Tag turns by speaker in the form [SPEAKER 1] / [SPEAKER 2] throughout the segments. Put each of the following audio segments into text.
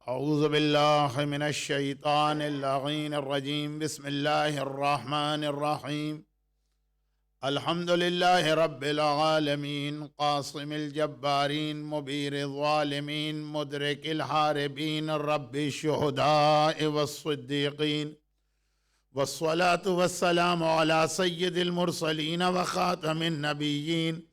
[SPEAKER 1] اعوذ باللہ من الشیطان اللعین الرجیم بسم اللہ الرحمن الرحیم الحمد للہ رب العالمین قاسم الجبارین مبیر الظالمین مدرک الحاربین رب الشہداء والصدیقین والصلاة والسلام علی سید المرسلین وخاتم النبیین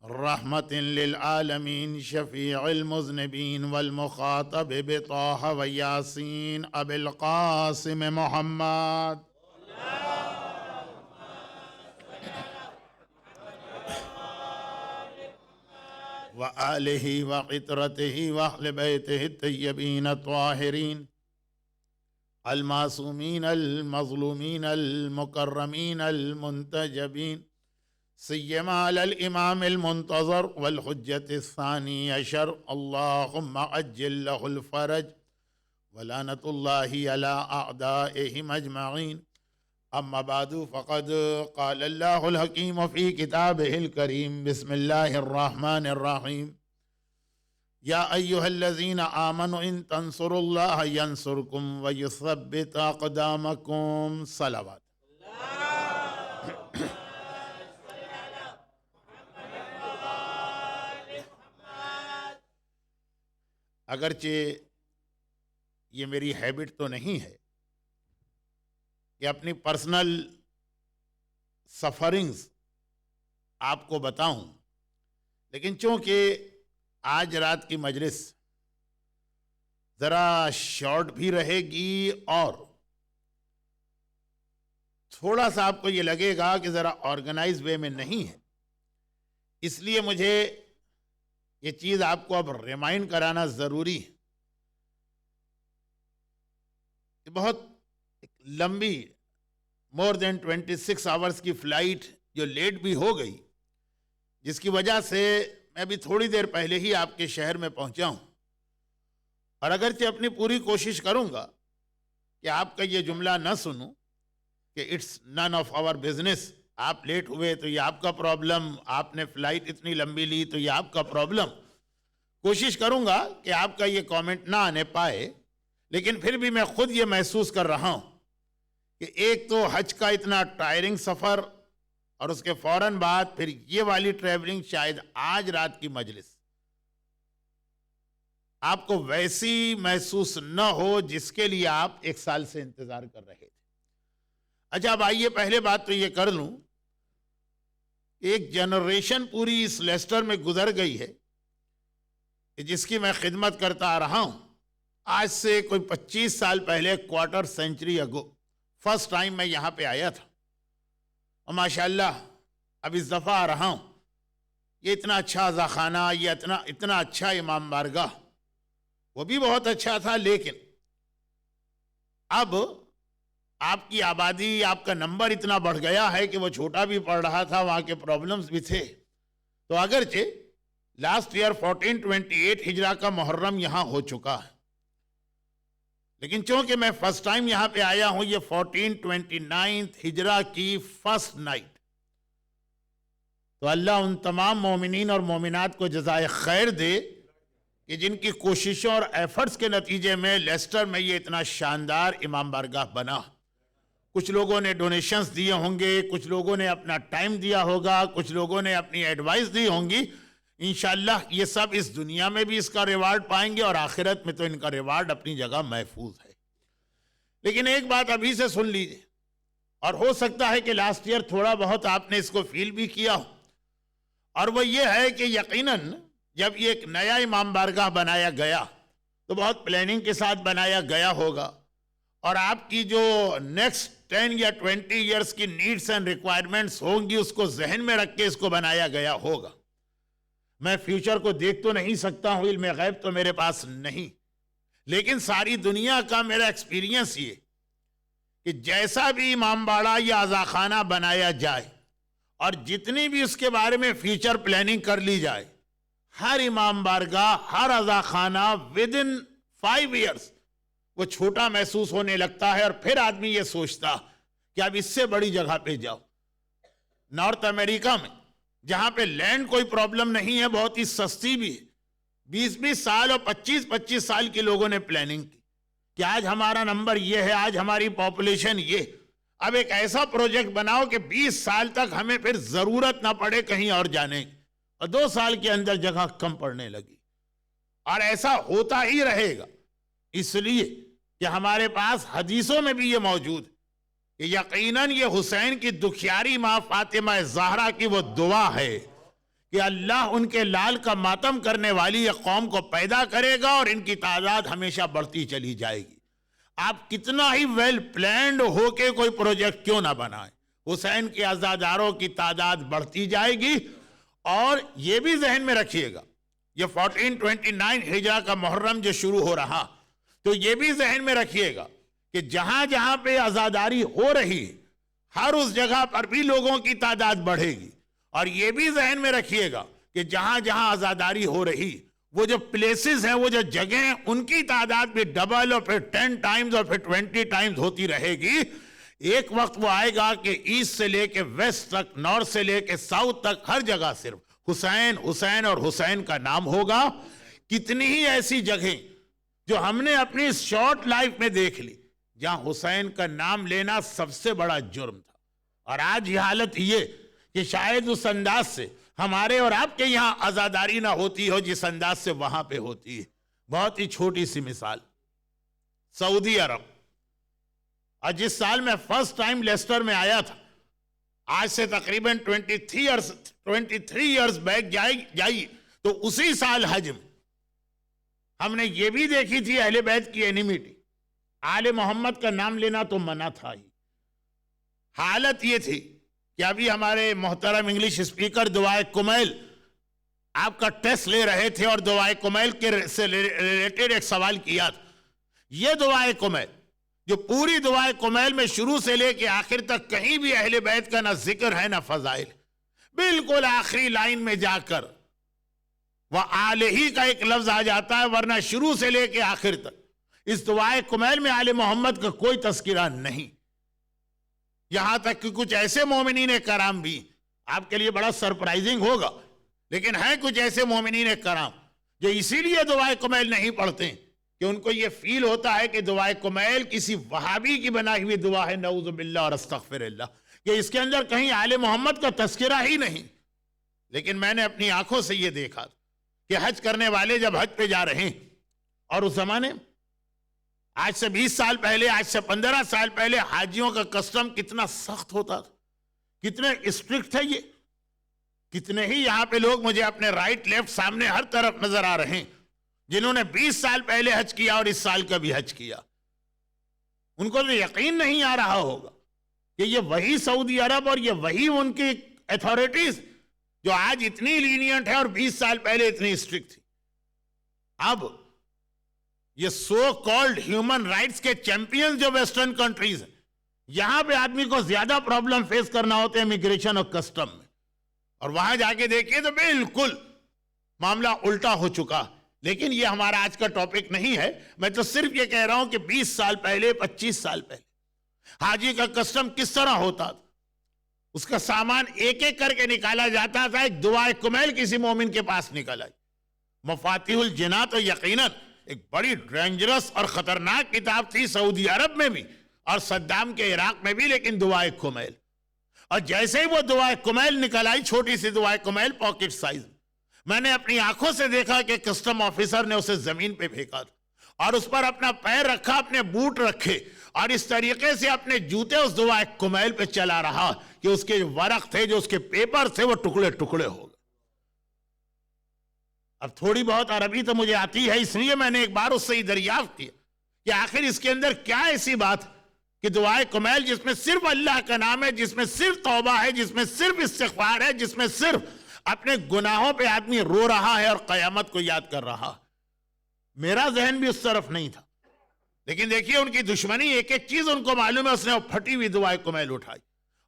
[SPEAKER 1] رحمت للعالمین شفیع المذنبین والمخاطب بطہ و یاسین ابی القاسم محمد وآلہ وعطرتہ واہل بیتہ الطیبین الطاہرین المعصومین المظلومین المکرمین المنتجبین سیما علی الامام المنتظر والحجة الثانی عشر اللہم عجل له الفرج ولعنت اللہ علی اعدائهم اجمعین اما بعد فقد قال اللہ الحکیم فی کتابہ الکریم بسم اللہ الرحمن الرحیم یا ایہا الذین آمنوا ان تنصروا اللہ ینصرکم ویثبت اقدامکم صلوات. اگرچہ یہ میری ہیبٹ تو نہیں ہے کہ اپنی پرسنل سفرنگز آپ کو بتاؤں، لیکن چونکہ آج رات کی مجلس ذرا شارٹ بھی رہے گی اور تھوڑا سا آپ کو یہ لگے گا کہ ذرا آرگنائز وے میں نہیں ہے، اس لیے مجھے یہ چیز آپ کو اب ریمائنڈ کرانا ضروری ہے کہ بہت لمبی مور دین 26 آورز کی فلائٹ جو لیٹ بھی ہو گئی، جس کی وجہ سے میں بھی تھوڑی دیر پہلے ہی آپ کے شہر میں پہنچا ہوں، اور اگرچہ اپنی پوری کوشش کروں گا کہ آپ کا یہ جملہ نہ سنوں کہ it's none of our business, آپ لیٹ ہوئے تو یہ آپ کا پرابلم، آپ نے فلائٹ اتنی لمبی لی تو یہ آپ کا پرابلم. کوشش کروں گا کہ آپ کا یہ کامنٹ نہ آنے پائے، لیکن پھر بھی میں خود یہ محسوس کر رہا ہوں کہ ایک تو حج کا اتنا ٹائرنگ سفر اور اس کے فوراً بعد پھر یہ والی ٹریولنگ، شاید آج رات کی مجلس آپ کو ویسی محسوس نہ ہو جس کے لیے آپ ایک سال سے انتظار کر رہے تھے. اچھا اب آئیے پہلے بات تو یہ کر لوں، ایک جنریشن پوری اس لیسٹر میں گزر گئی ہے جس کی میں خدمت کرتا آ رہا ہوں. آج سے کوئی 25 سال پہلے، کوارٹر سینچری اگو، فرسٹ ٹائم میں یہاں پہ آیا تھا، اور ماشاءاللہ اب اس دفعہ آ رہا ہوں. یہ اتنا اچھا عزاخانہ، یہ اتنا اچھا امام بارگاہ، وہ بھی بہت اچھا تھا، لیکن اب آپ کی آبادی، آپ کا نمبر اتنا بڑھ گیا ہے کہ وہ چھوٹا بھی پڑ رہا تھا، وہاں کے پرابلمز بھی تھے. تو اگرچہ لاسٹ ایئر 1428 ہجرہ کا محرم یہاں ہو چکا ہے، لیکن چونکہ میں فرسٹ ٹائم یہاں پہ آیا ہوں، یہ 1429 ہجرہ کی فرسٹ نائٹ. تو اللہ ان تمام مومنین اور مومنات کو جزائے خیر دے کہ جن کی کوششوں اور ایفرٹس کے نتیجے میں لیسٹر میں یہ اتنا شاندار امام بارگاہ بنا. کچھ لوگوں نے ڈونیشنز دیے ہوں گے، کچھ لوگوں نے اپنا ٹائم دیا ہوگا، کچھ لوگوں نے اپنی ایڈوائس دی ہوں گی. انشاءاللہ یہ سب اس دنیا میں بھی اس کا ریوارڈ پائیں گے، اور آخرت میں تو ان کا ریوارڈ اپنی جگہ محفوظ ہے. لیکن ایک بات ابھی سے سن لیجئے، اور ہو سکتا ہے کہ لاسٹ ایئر تھوڑا بہت آپ نے اس کو فیل بھی کیا ہو، اور وہ یہ ہے کہ یقیناً جب یہ ایک نیا امام بارگاہ بنایا گیا تو بہت پلاننگ کے ساتھ بنایا گیا ہوگا، اور آپ کی جو نیکسٹ 10 یا 20 ایئرس کی نیڈس اینڈ ریکوائرمنٹس ہوں گی اس کو ذہن میں رکھ کے اس کو بنایا گیا ہوگا. میں فیوچر کو دیکھ تو نہیں سکتا ہوں، علم غیب تو میرے پاس نہیں، لیکن ساری دنیا کا میرا ایکسپیرینس یہ کہ جیسا بھی امام باڑہ یا عزاخانہ بنایا جائے اور جتنی بھی اس کے بارے میں فیوچر پلاننگ کر لی جائے، ہر امام بارگاہ، ہر عزاخانہ ودن 5 ایئرس وہ چھوٹا محسوس ہونے لگتا ہے، اور پھر آدمی یہ سوچتا کہ اب اس سے بڑی جگہ پہ جاؤ. نارتھ امریکہ میں جہاں پہ لینڈ کوئی پرابلم نہیں ہے، بہت ہی سستی بھی ہے، 20-20 سال اور 25-25 سال کے لوگوں نے پلاننگ کی کہ آج ہمارا نمبر یہ ہے، آج ہماری پاپولیشن یہ. اب ایک ایسا پروجیکٹ بناؤ کہ 20 سال تک ہمیں پھر ضرورت نہ پڑے کہیں اور جانے کی، اور 2 سال کے اندر جگہ کم پڑنے لگی. اور ایسا ہوتا ہی رہے گا، اس لیے کہ ہمارے پاس حدیثوں میں بھی یہ موجود ہے کہ یقیناً یہ حسین کی دکھیاری ماں فاطمہ زہرا کی وہ دعا ہے کہ اللہ ان کے لال کا ماتم کرنے والی ایک قوم کو پیدا کرے گا اور ان کی تعداد ہمیشہ بڑھتی چلی جائے گی. آپ کتنا ہی ویل پلانڈ ہو کے کوئی پروجیکٹ کیوں نہ بنائیں، حسین کے عزاداروں کی تعداد بڑھتی جائے گی. اور یہ بھی ذہن میں رکھیے گا، یہ 1429 ہجرہ کا محرم جو شروع ہو رہا، تو یہ بھی ذہن میں رکھیے گا کہ جہاں جہاں پہ عزاداری ہو رہی ہے ہر اس جگہ پر بھی لوگوں کی تعداد بڑھے گی. اور یہ بھی ذہن میں رکھیے گا کہ جہاں جہاں عزاداری ہو رہی وہ جو پلیسز ہیں، وہ جو جگہیں ہیں، ان کی تعداد بھی ڈبل اور پھر 10 ٹائمز اور پھر 20 ٹائمز ہوتی رہے گی. ایک وقت وہ آئے گا کہ ایسٹ سے لے کے ویسٹ تک، نارتھ سے لے کے ساؤتھ تک، ہر جگہ صرف حسین حسین اور حسین کا نام ہوگا. کتنی ہی ایسی جگہیں جو ہم نے اپنی اس شارٹ لائف میں دیکھ لی جہاں حسین کا نام لینا سب سے بڑا جرم تھا. اور آج یہ حالت یہ کہ شاید اس انداز سے ہمارے اور آپ کے یہاں عزاداری نہ ہوتی ہو جس انداز سے وہاں پہ ہوتی ہے. بہت ہی چھوٹی سی مثال، سعودی عرب. اور جس سال میں فرسٹ ٹائم لیسٹر میں آیا تھا، آج سے تقریباً 23 ایئرز بیک جائیے تو اسی سال حج میں ہم نے یہ بھی دیکھی تھی اہل بیت کی اینیمیٹی. آل محمد کا نام لینا تو منع تھا ہی. حالت یہ تھی کہ ابھی ہمارے محترم انگلش اسپیکر دعائے کمیل آپ کا ٹیسٹ لے رہے تھے اور دعائے کمیل کے سے ریلیٹڈ ایک سوال کیا تھا. یہ دعائے کمیل جو پوری دعائے کمیل میں شروع سے لے کے آخر تک کہیں بھی اہل بیت کا نہ ذکر ہے نہ فضائل، بالکل آخری لائن میں جا کر وہ آلہ کا ایک لفظ آ جاتا ہے، ورنہ شروع سے لے کے آخر تک اس دعائے کمیل میں آل محمد کا کوئی تذکرہ نہیں. یہاں تک کہ کچھ ایسے مومنین کرام بھی، آپ کے لیے بڑا سرپرائزنگ ہوگا، لیکن ہیں کچھ ایسے مومنین کرام جو اسی لیے دعائے کمیل نہیں پڑھتے کہ ان کو یہ فیل ہوتا ہے کہ دعائے کمیل کسی وہابی کی بنائی ہوئی دعا ہے، نعوذ باللہ اور استغفر اللہ، کہ اس کے اندر کہیں آل محمد کا تذکرہ ہی نہیں. لیکن میں نے اپنی آنکھوں سے یہ دیکھا کہ حج کرنے والے جب حج پہ جا رہے ہیں، اور اس زمانے آج سے 20 سال پہلے، آج سے 15 سال پہلے حاجیوں کا کسٹم کتنا سخت ہوتا تھا، کتنے اسٹرکٹ تھے. یہ کتنے ہی یہاں پہ لوگ مجھے اپنے رائٹ لیفٹ سامنے ہر طرف نظر آ رہے ہیں جنہوں نے 20 سال پہلے حج کیا اور اس سال کا بھی حج کیا. ان کو تو یقین نہیں آ رہا ہوگا کہ یہ وہی سعودی عرب اور یہ وہی ان کی اتھارٹیز جو آج اتنی لینینٹ ہے اور 20 سال پہلے اتنی اسٹرکٹ تھی. اب یہ سو کالڈ ہیومن رائٹس کے چیمپئنز جو ویسٹرن کنٹریز ہیں، یہاں پہ آدمی کو زیادہ پرابلم فیس کرنا ہوتے ہیں امیگریشن اور کسٹم میں، اور وہاں جا کے دیکھیے تو بالکل معاملہ الٹا ہو چکا. لیکن یہ ہمارا آج کا ٹاپک نہیں ہے. میں تو صرف یہ کہہ رہا ہوں کہ 20 سال پہلے، 25 سال پہلے حاجی کا کسٹم کس طرح ہوتا تھا. اس کا سامان ایک ایک کر کے نکالا جاتا تھا. ایک دعائے کمیل کسی مومن کے پاس نکل آئی. مفاتیح الجناں تو یقیناً ایک بڑی ڈینجرس اور خطرناک کتاب تھی سعودی عرب میں بھی اور صدام کے عراق میں بھی، لیکن دعائے کمیل. اور جیسے ہی وہ دعائے کمیل نکل آئی، چھوٹی سی دعائے کمیل پاکٹ سائز، میں نے اپنی آنکھوں سے دیکھا کہ کسٹم آفیسر نے اسے زمین پہ پھینکا تھا اور اس پر اپنا پیر رکھا، اپنے بوٹ رکھے، اور اس طریقے سے اپنے جوتے اس دعائے کمیل پہ چلا رہا کہ اس کے ورق تھے، جو اس کے پیپر تھے، وہ ٹکڑے ٹکڑے ہو گئے. اب تھوڑی بہت عربی تو مجھے آتی ہے، اس لیے میں نے ایک بار اس سے ہی دریافت کیا کہ آخر اس کے اندر کیا ایسی بات کہ دعائے کمیل جس میں صرف اللہ کا نام ہے، جس میں صرف توبہ ہے، جس میں صرف استغفار ہے، جس میں صرف اپنے گناہوں پہ آدمی رو رہا ہے اور قیامت کو یاد کر رہا. میرا ذہن بھی اس طرف نہیں تھا، لیکن دیکھیے ان کی دشمنی، ایک ایک چیز ان کو معلوم ہے. اس نے وہ پھٹی ہوئی دعائے کمیل اٹھائی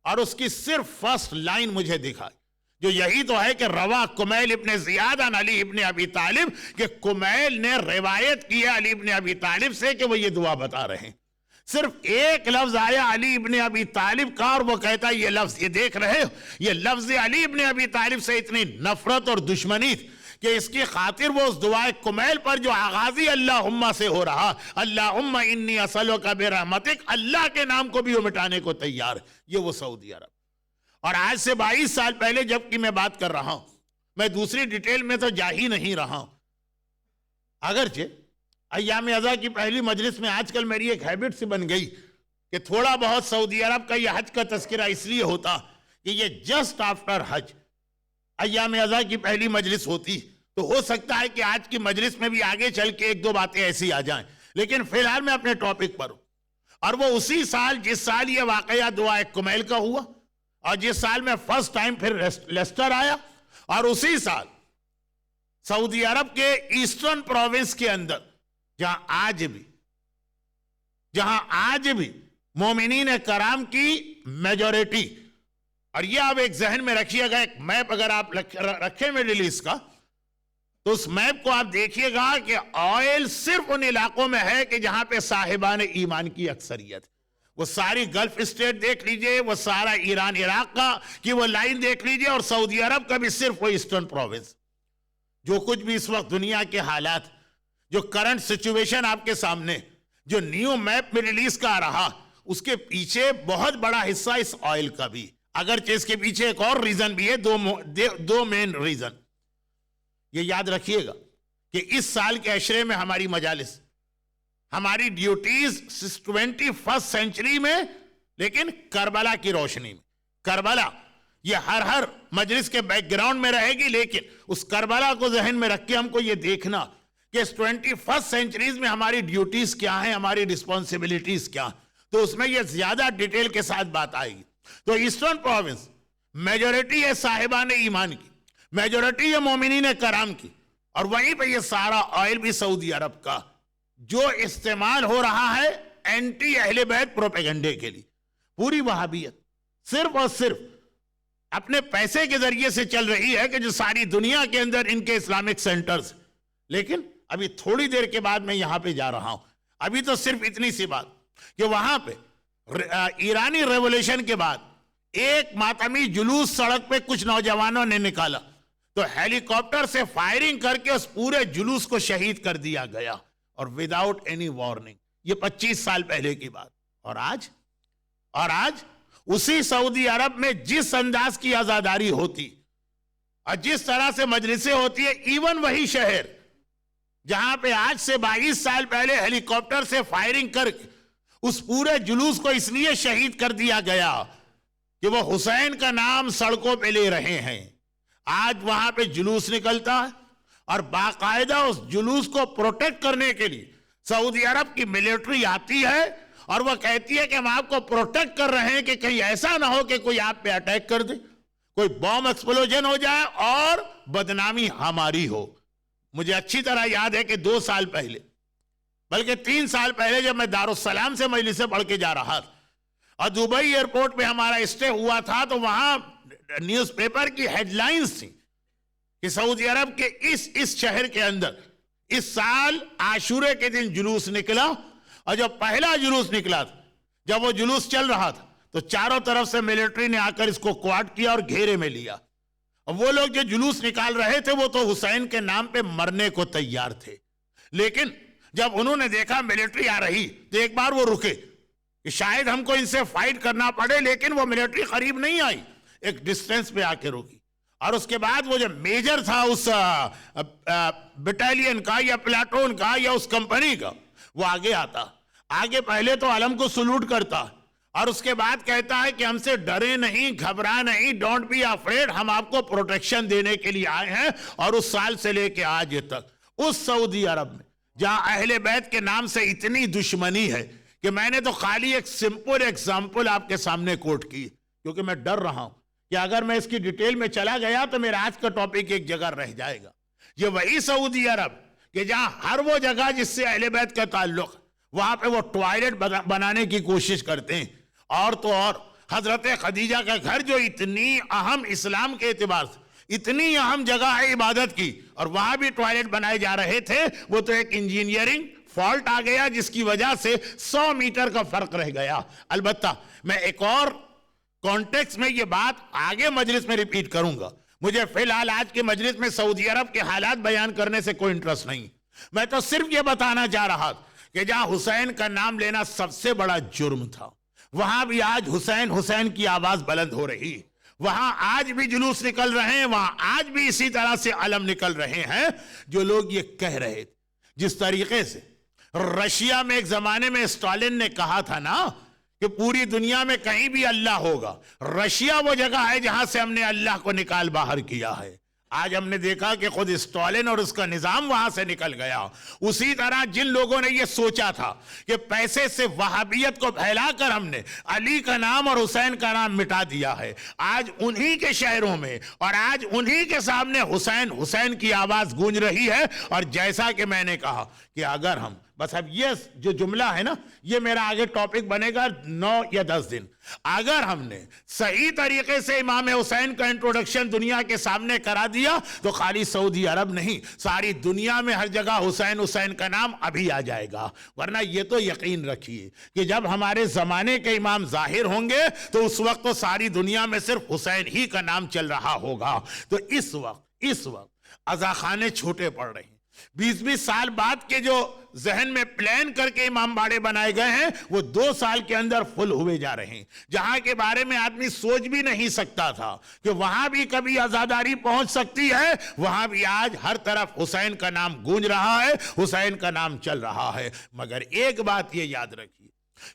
[SPEAKER 1] اور اس کی صرف فرسٹ لائن مجھے دکھائی، جو یہی تو ہے کہ روا کمیل ابن زیاد عن علی ابن ابی طالب، کہ کمیل نے روایت کیا علی ابن ابی طالب سے کہ وہ یہ دعا بتا رہے ہیں. صرف ایک لفظ آیا علی ابن ابی طالب کا اور وہ کہتا ہے یہ لفظ، یہ دیکھ رہے ہو، یہ لفظ علی ابن ابی طالب سے اتنی نفرت اور دشمنی کہ اس کی خاطر وہ اس دعائے کمیل پر جو آغازی اللہم سے ہو رہا، اللہم انی اسألک برحمتک، اللہ کے نام کو بھی وہ مٹانے کو تیار ہے، یہ وہ سعودی عرب۔ اور آج سے 22 سال پہلے جب کہ میں بات کر رہا ہوں، میں دوسری ڈیٹیل میں تو جا ہی نہیں رہا ہوں، اگرچہ ایام ازا کی پہلی مجلس میں آج کل میری ایک ہیبٹ سی بن گئی کہ تھوڑا بہت سعودی عرب کا یہ حج کا تذکرہ اس لیے ہوتا کہ یہ جسٹ آفٹر حج ایام ازا کی پہلی مجلس ہوتی، تو ہو سکتا ہے کہ آج کی مجلس میں بھی آگے چل کے ایک دو باتیں ایسی آ جائیں، لیکن فی الحال میں اپنے ٹاپک پر ہوں۔ اور وہ اسی سال جس سال یہ واقعہ دعائے کمیل کا ہوا، اور جس سال میں فرسٹ ٹائم پھر لیسٹر آیا، اور اسی سال سعودی عرب کے ایسٹرن پروونس کے اندر جہاں آج بھی مومنین کرام کی میجورٹی، اور یہ آپ ایک ذہن میں رکھیے گا، ایک میپ اگر آپ رکھیں مڈل ایسٹ کا، تو اس میپ کو آپ دیکھیے گا کہ آئل صرف ان علاقوں میں ہے کہ جہاں پہ صاحبان ایمان کی اکثریت۔ وہ ساری گلف اسٹیٹ دیکھ لیجئے، وہ سارا ایران عراق کا کہ وہ لائن دیکھ لیجئے، اور سعودی عرب کا بھی صرف وہ ایسٹرن پروونس۔ جو کچھ بھی اس وقت دنیا کے حالات، جو کرنٹ سچویشن آپ کے سامنے، جو نیو میپ مڈل ایسٹ کا آ رہا، اس کے پیچھے بہت بڑا حصہ اس آئل کا بھی، اگرچہ اس کے پیچھے ایک اور ریزن بھی ہے، دو مین ریزن۔ یہ یاد رکھیے گا کہ اس سال کے عشرے میں ہماری مجالس، ہماری ڈیوٹیز 21 سینچری میں، لیکن کربلا کی روشنی میں، کربلا یہ ہر مجلس کے بیک گراؤنڈ میں رہے گی، لیکن اس کربلا کو ذہن میں رکھ کے ہم کو یہ دیکھنا کہ اس 21 سینچریز میں ہماری ڈیوٹیز کیا ہیں، ہماری ریسپانسبلٹیز کیا ہیں، تو اس میں یہ زیادہ ڈیٹیل کے ساتھ بات آئے گی۔ تو ایسٹرن پروونس میجورٹی ہے صاحبان ایمان کی، میجورٹی ہے مومنین کرام کی، اور وہیں پہ یہ سارا آئل بھی سعودی عرب کا جو استعمال ہو رہا ہے اینٹی اہل بیت پروپیگنڈے کے لیے۔ پوری وہابیت صرف اور صرف اپنے پیسے کے ذریعے سے چل رہی ہے کہ جو ساری دنیا کے اندر ان کے اسلامک سینٹرز، لیکن ابھی تھوڑی دیر کے بعد میں یہاں پہ جا رہا ہوں، ابھی تو صرف اتنی سی بات کہ وہاں پہ ایرانی ریولوشن کے بعد ایک ماتمی جلوس سڑک پہ کچھ نوجوانوں نے نکالا، تو ہیلی کاپٹر سے فائرنگ کر کے اس پورے جلوس کو شہید کر دیا گیا، اور وداؤٹ اینی وارننگ۔ یہ 25 سال پہلے کی بات۔ اور آج اسی سعودی عرب میں جس انداز کی عزاداری ہوتی اور جس طرح سے مجلسیں ہوتی ہے، ایون وہی شہر جہاں پہ آج سے 22 سال پہلے ہیلی کاپٹر سے فائرنگ کر اس پورے جلوس کو اس لیے شہید کر دیا گیا کہ وہ حسین کا نام سڑکوں پہ لے رہے ہیں، آج وہاں پہ جلوس نکلتا ہے، اور باقاعدہ اس جلوس کو پروٹیکٹ کرنے کے لیے سعودی عرب کی ملٹری آتی ہے، اور وہ کہتی ہے کہ ہم آپ کو پروٹیکٹ کر رہے ہیں کہ کہیں ایسا نہ ہو کہ کوئی آپ پہ اٹیک کر دے، کوئی بوم ایکسپلوژن ہو جائے اور بدنامی ہماری ہو۔ مجھے اچھی طرح یاد ہے کہ 2 سال پہلے، بلکہ 3 سال پہلے، جب میں دارالسلام سے مجلسیں پڑھ کے جا رہا تھا اور دبئی ایئرپورٹ پہ ہمارا اسٹے ہوا تھا، تو وہاں نیوز پیپر کی ہیڈ لائنز تھیں کہ سعودی عرب کے اس شہر کے اندر اس سال عاشورے کے دن جلوس نکلا، اور جب پہلا جلوس نکلا تھا، جب وہ جلوس چل رہا تھا، تو چاروں طرف سے ملٹری نے آ کر اس کو کوارٹ کیا اور گھیرے میں لیا، اور وہ لوگ جو جلوس نکال رہے تھے وہ تو حسین کے نام پہ مرنے کو تیار تھے، لیکن جب انہوں نے دیکھا ملٹری آ رہی تو ایک بار وہ رکے کہ شاید ہم کو ان سے فائٹ کرنا پڑے، لیکن وہ ملٹری قریب نہیں آئی، ایک ڈسٹینس پہ آ کے روکی، اور اس کے بعد وہ جو میجر تھا اس بٹالین کا یا پلاٹون کا یا اس کمپنی کا، وہ آگے آتا، آگے پہلے تو علم کو سلوٹ کرتا، اور اس کے بعد کہتا ہے کہ ہم سے ڈرے نہیں، گھبرا نہیں، ڈونٹ بی افریڈ، ہم آپ کو پروٹیکشن دینے کے لیے آئے ہیں۔ اور اس سال سے لے کے آج تک اس سعودی عرب میں جہاں اہل بیت کے نام سے اتنی دشمنی ہے کہ میں نے تو خالی ایک سمپل ایگزامپل آپ کے سامنے کوٹ کی، کیونکہ میں ڈر رہا ہوں کہ اگر میں اس کی ڈیٹیل میں چلا گیا تو میرا آج کا ٹاپک ایک جگہ رہ جائے گا۔ یہ وہی سعودی عرب کہ جہاں ہر وہ جگہ جس سے اہل بیت کا تعلق، وہاں پہ وہ ٹوائلٹ بنانے کی کوشش کرتے ہیں، اور تو اور حضرت خدیجہ کا گھر جو اتنی اہم اسلام کے اعتبار سے اتنی اہم جگہ ہے عبادت کی، اور وہاں بھی ٹوائلٹ بنائے جا رہے تھے، وہ تو ایک انجینئرنگ فالٹ آ گیا جس کی وجہ سے 100 میٹر کا فرق رہ گیا۔ البتہ میں ایک اور کانٹیکس میں یہ بات آگے مجلس میں ریپیٹ کروں گا، مجھے فی الحال آج کی مجلس میں سعودی عرب کے حالات بیان کرنے سے کوئی انٹرسٹ نہیں. میں تو صرف یہ بتانا چاہ رہا کہ جہاں حسین کا نام لینا سب سے بڑا جرم تھا، وہاں بھی آج حسین حسین کی آواز بلند ہو رہی، وہاں آج بھی جلوس نکل رہے ہیں، وہاں آج بھی اسی طرح سے علم نکل رہے ہیں. جو لوگ یہ کہہ رہے تھے، جس طریقے سے رشیا میں ایک زمانے میں اسٹالن نے کہا تھا نا کہ پوری دنیا میں کہیں بھی اللہ ہوگا، رشیا وہ جگہ ہے جہاں سے ہم نے اللہ کو نکال باہر کیا ہے. آج ہم نے دیکھا کہ خود اسٹالن اور اس کا نظام وہاں سے نکل گیا. اسی طرح جن لوگوں نے یہ سوچا تھا کہ پیسے سے وہابیت کو پھیلا کر ہم نے علی کا نام اور حسین کا نام مٹا دیا ہے، آج انہی کے شہروں میں اور آج انہی کے سامنے حسین حسین کی آواز گونج رہی ہے. اور جیسا کہ میں نے کہا کہ اگر ہم بس اب یہ جو جملہ ہے نا، یہ میرا آگے ٹاپک بنے گا 9 یا 10 دن. اگر ہم نے صحیح طریقے سے امام حسین کا انٹروڈکشن دنیا کے سامنے کرا دیا تو خالی سعودی عرب نہیں، ساری دنیا میں ہر جگہ حسین حسین کا نام ابھی آ جائے گا. ورنہ یہ تو یقین رکھیے کہ جب ہمارے زمانے کے امام ظاہر ہوں گے تو اس وقت تو ساری دنیا میں صرف حسین ہی کا نام چل رہا ہوگا. تو اس وقت عزاخانے چھوٹے پڑ رہے ہیں. 20 سال بعد کے جو ذہن میں پلان کر کے امام باڑے بنائے گئے ہیں وہ 2 سال کے اندر فل ہوئے جا رہے ہیں. جہاں کے بارے میں آدمی سوچ بھی نہیں سکتا تھا کہ وہاں بھی کبھی عزاداری پہنچ سکتی ہے، وہاں بھی آج ہر طرف حسین کا نام گونج رہا ہے، حسین کا نام چل رہا ہے. مگر ایک بات یہ یاد رکھیے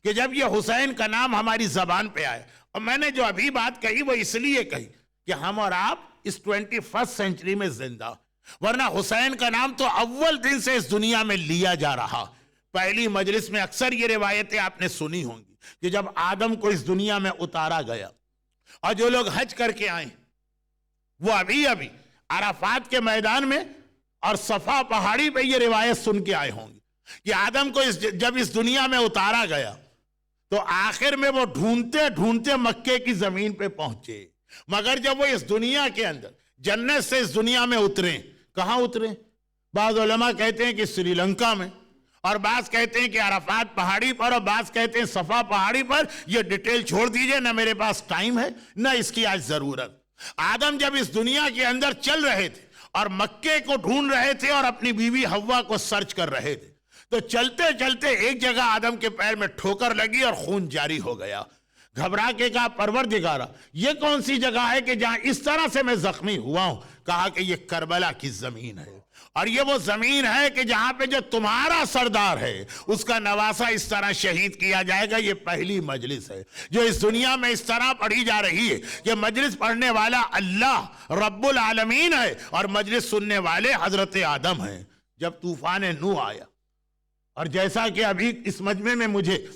[SPEAKER 1] کہ جب یہ حسین کا نام ہماری زبان پہ آئے، اور میں نے جو ابھی بات کہی وہ اس لیے کہی کہ ہم اور آپ اس 21 سینچری میں زندہ، ورنہ حسین کا نام تو اول دن سے اس دنیا میں لیا جا رہا. پہلی مجلس میں اکثر یہ روایتیں آپ نے سنی ہوں گی کہ جب آدم کو اس دنیا میں اتارا گیا اور جو لوگ حج کر کے آئیں وہ ابھی عرفات کے میدان میں اور صفا پہاڑی پہ یہ روایت سن کے آئے ہوں گے کہ آدم کو جب اس دنیا میں اتارا گیا تو آخر میں وہ ڈھونڈتے ڈھونڈتے مکے کی زمین پہ پہنچے. مگر جب وہ اس دنیا کے اندر جنت سے اس دنیا میں اتریں، کہاں اتریں؟ بعض علماء کہتے ہیں کہ سری لنکا میں، اور بعض کہتے ہیں کہ عرفات پہاڑی پر، اور بعض کہتے ہیں صفا پہاڑی پر. یہ ڈیٹیل چھوڑ دیجئے، نہ میرے پاس ٹائم ہے نہ اس کی آج ضرورت. آدم جب اس دنیا کے اندر چل رہے تھے اور مکے کو ڈھونڈ رہے تھے اور اپنی بیوی حوا کو سرچ کر رہے تھے تو چلتے چلتے ایک جگہ آدم کے پیر میں ٹھوکر لگی اور خون جاری ہو گیا. گھبرا کے کہا پروردگارا یہ کون سی جگہ ہے کہ جہاں اس طرح سے میں زخمی ہوا ہوں؟ کہا کہ یہ کربلا کی زمین ہے، اور یہ وہ زمین ہے کہ جہاں پہ جو تمہارا سردار ہے اس کا نواسا اس طرح شہید کیا جائے گا. یہ پہلی مجلس ہے جو اس دنیا میں اس طرح پڑھی جا رہی ہے کہ مجلس پڑھنے والا اللہ رب العالمین ہے اور مجلس سننے والے حضرت آدم ہیں. جب طوفان نوح آیا، اور جیسا کہ ابھی اس مجمع میں مجھے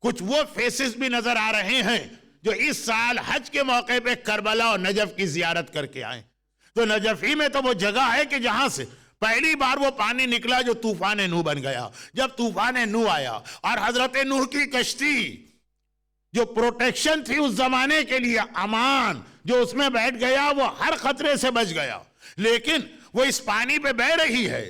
[SPEAKER 1] کچھ وہ فیسز بھی نظر آ رہے ہیں جو اس سال حج کے موقع پہ کربلا اور نجف کی زیارت کر کے آئیں، تو نجف ہی میں تو وہ جگہ ہے کہ جہاں سے پہلی بار وہ پانی نکلا جو طوفان نوح بن گیا. جب طوفان نوح آیا اور حضرت نوح کی کشتی جو پروٹیکشن تھی اس زمانے کے لیے، امان جو اس میں بیٹھ گیا وہ ہر خطرے سے بچ گیا، لیکن وہ اس پانی پہ بہ رہی ہے.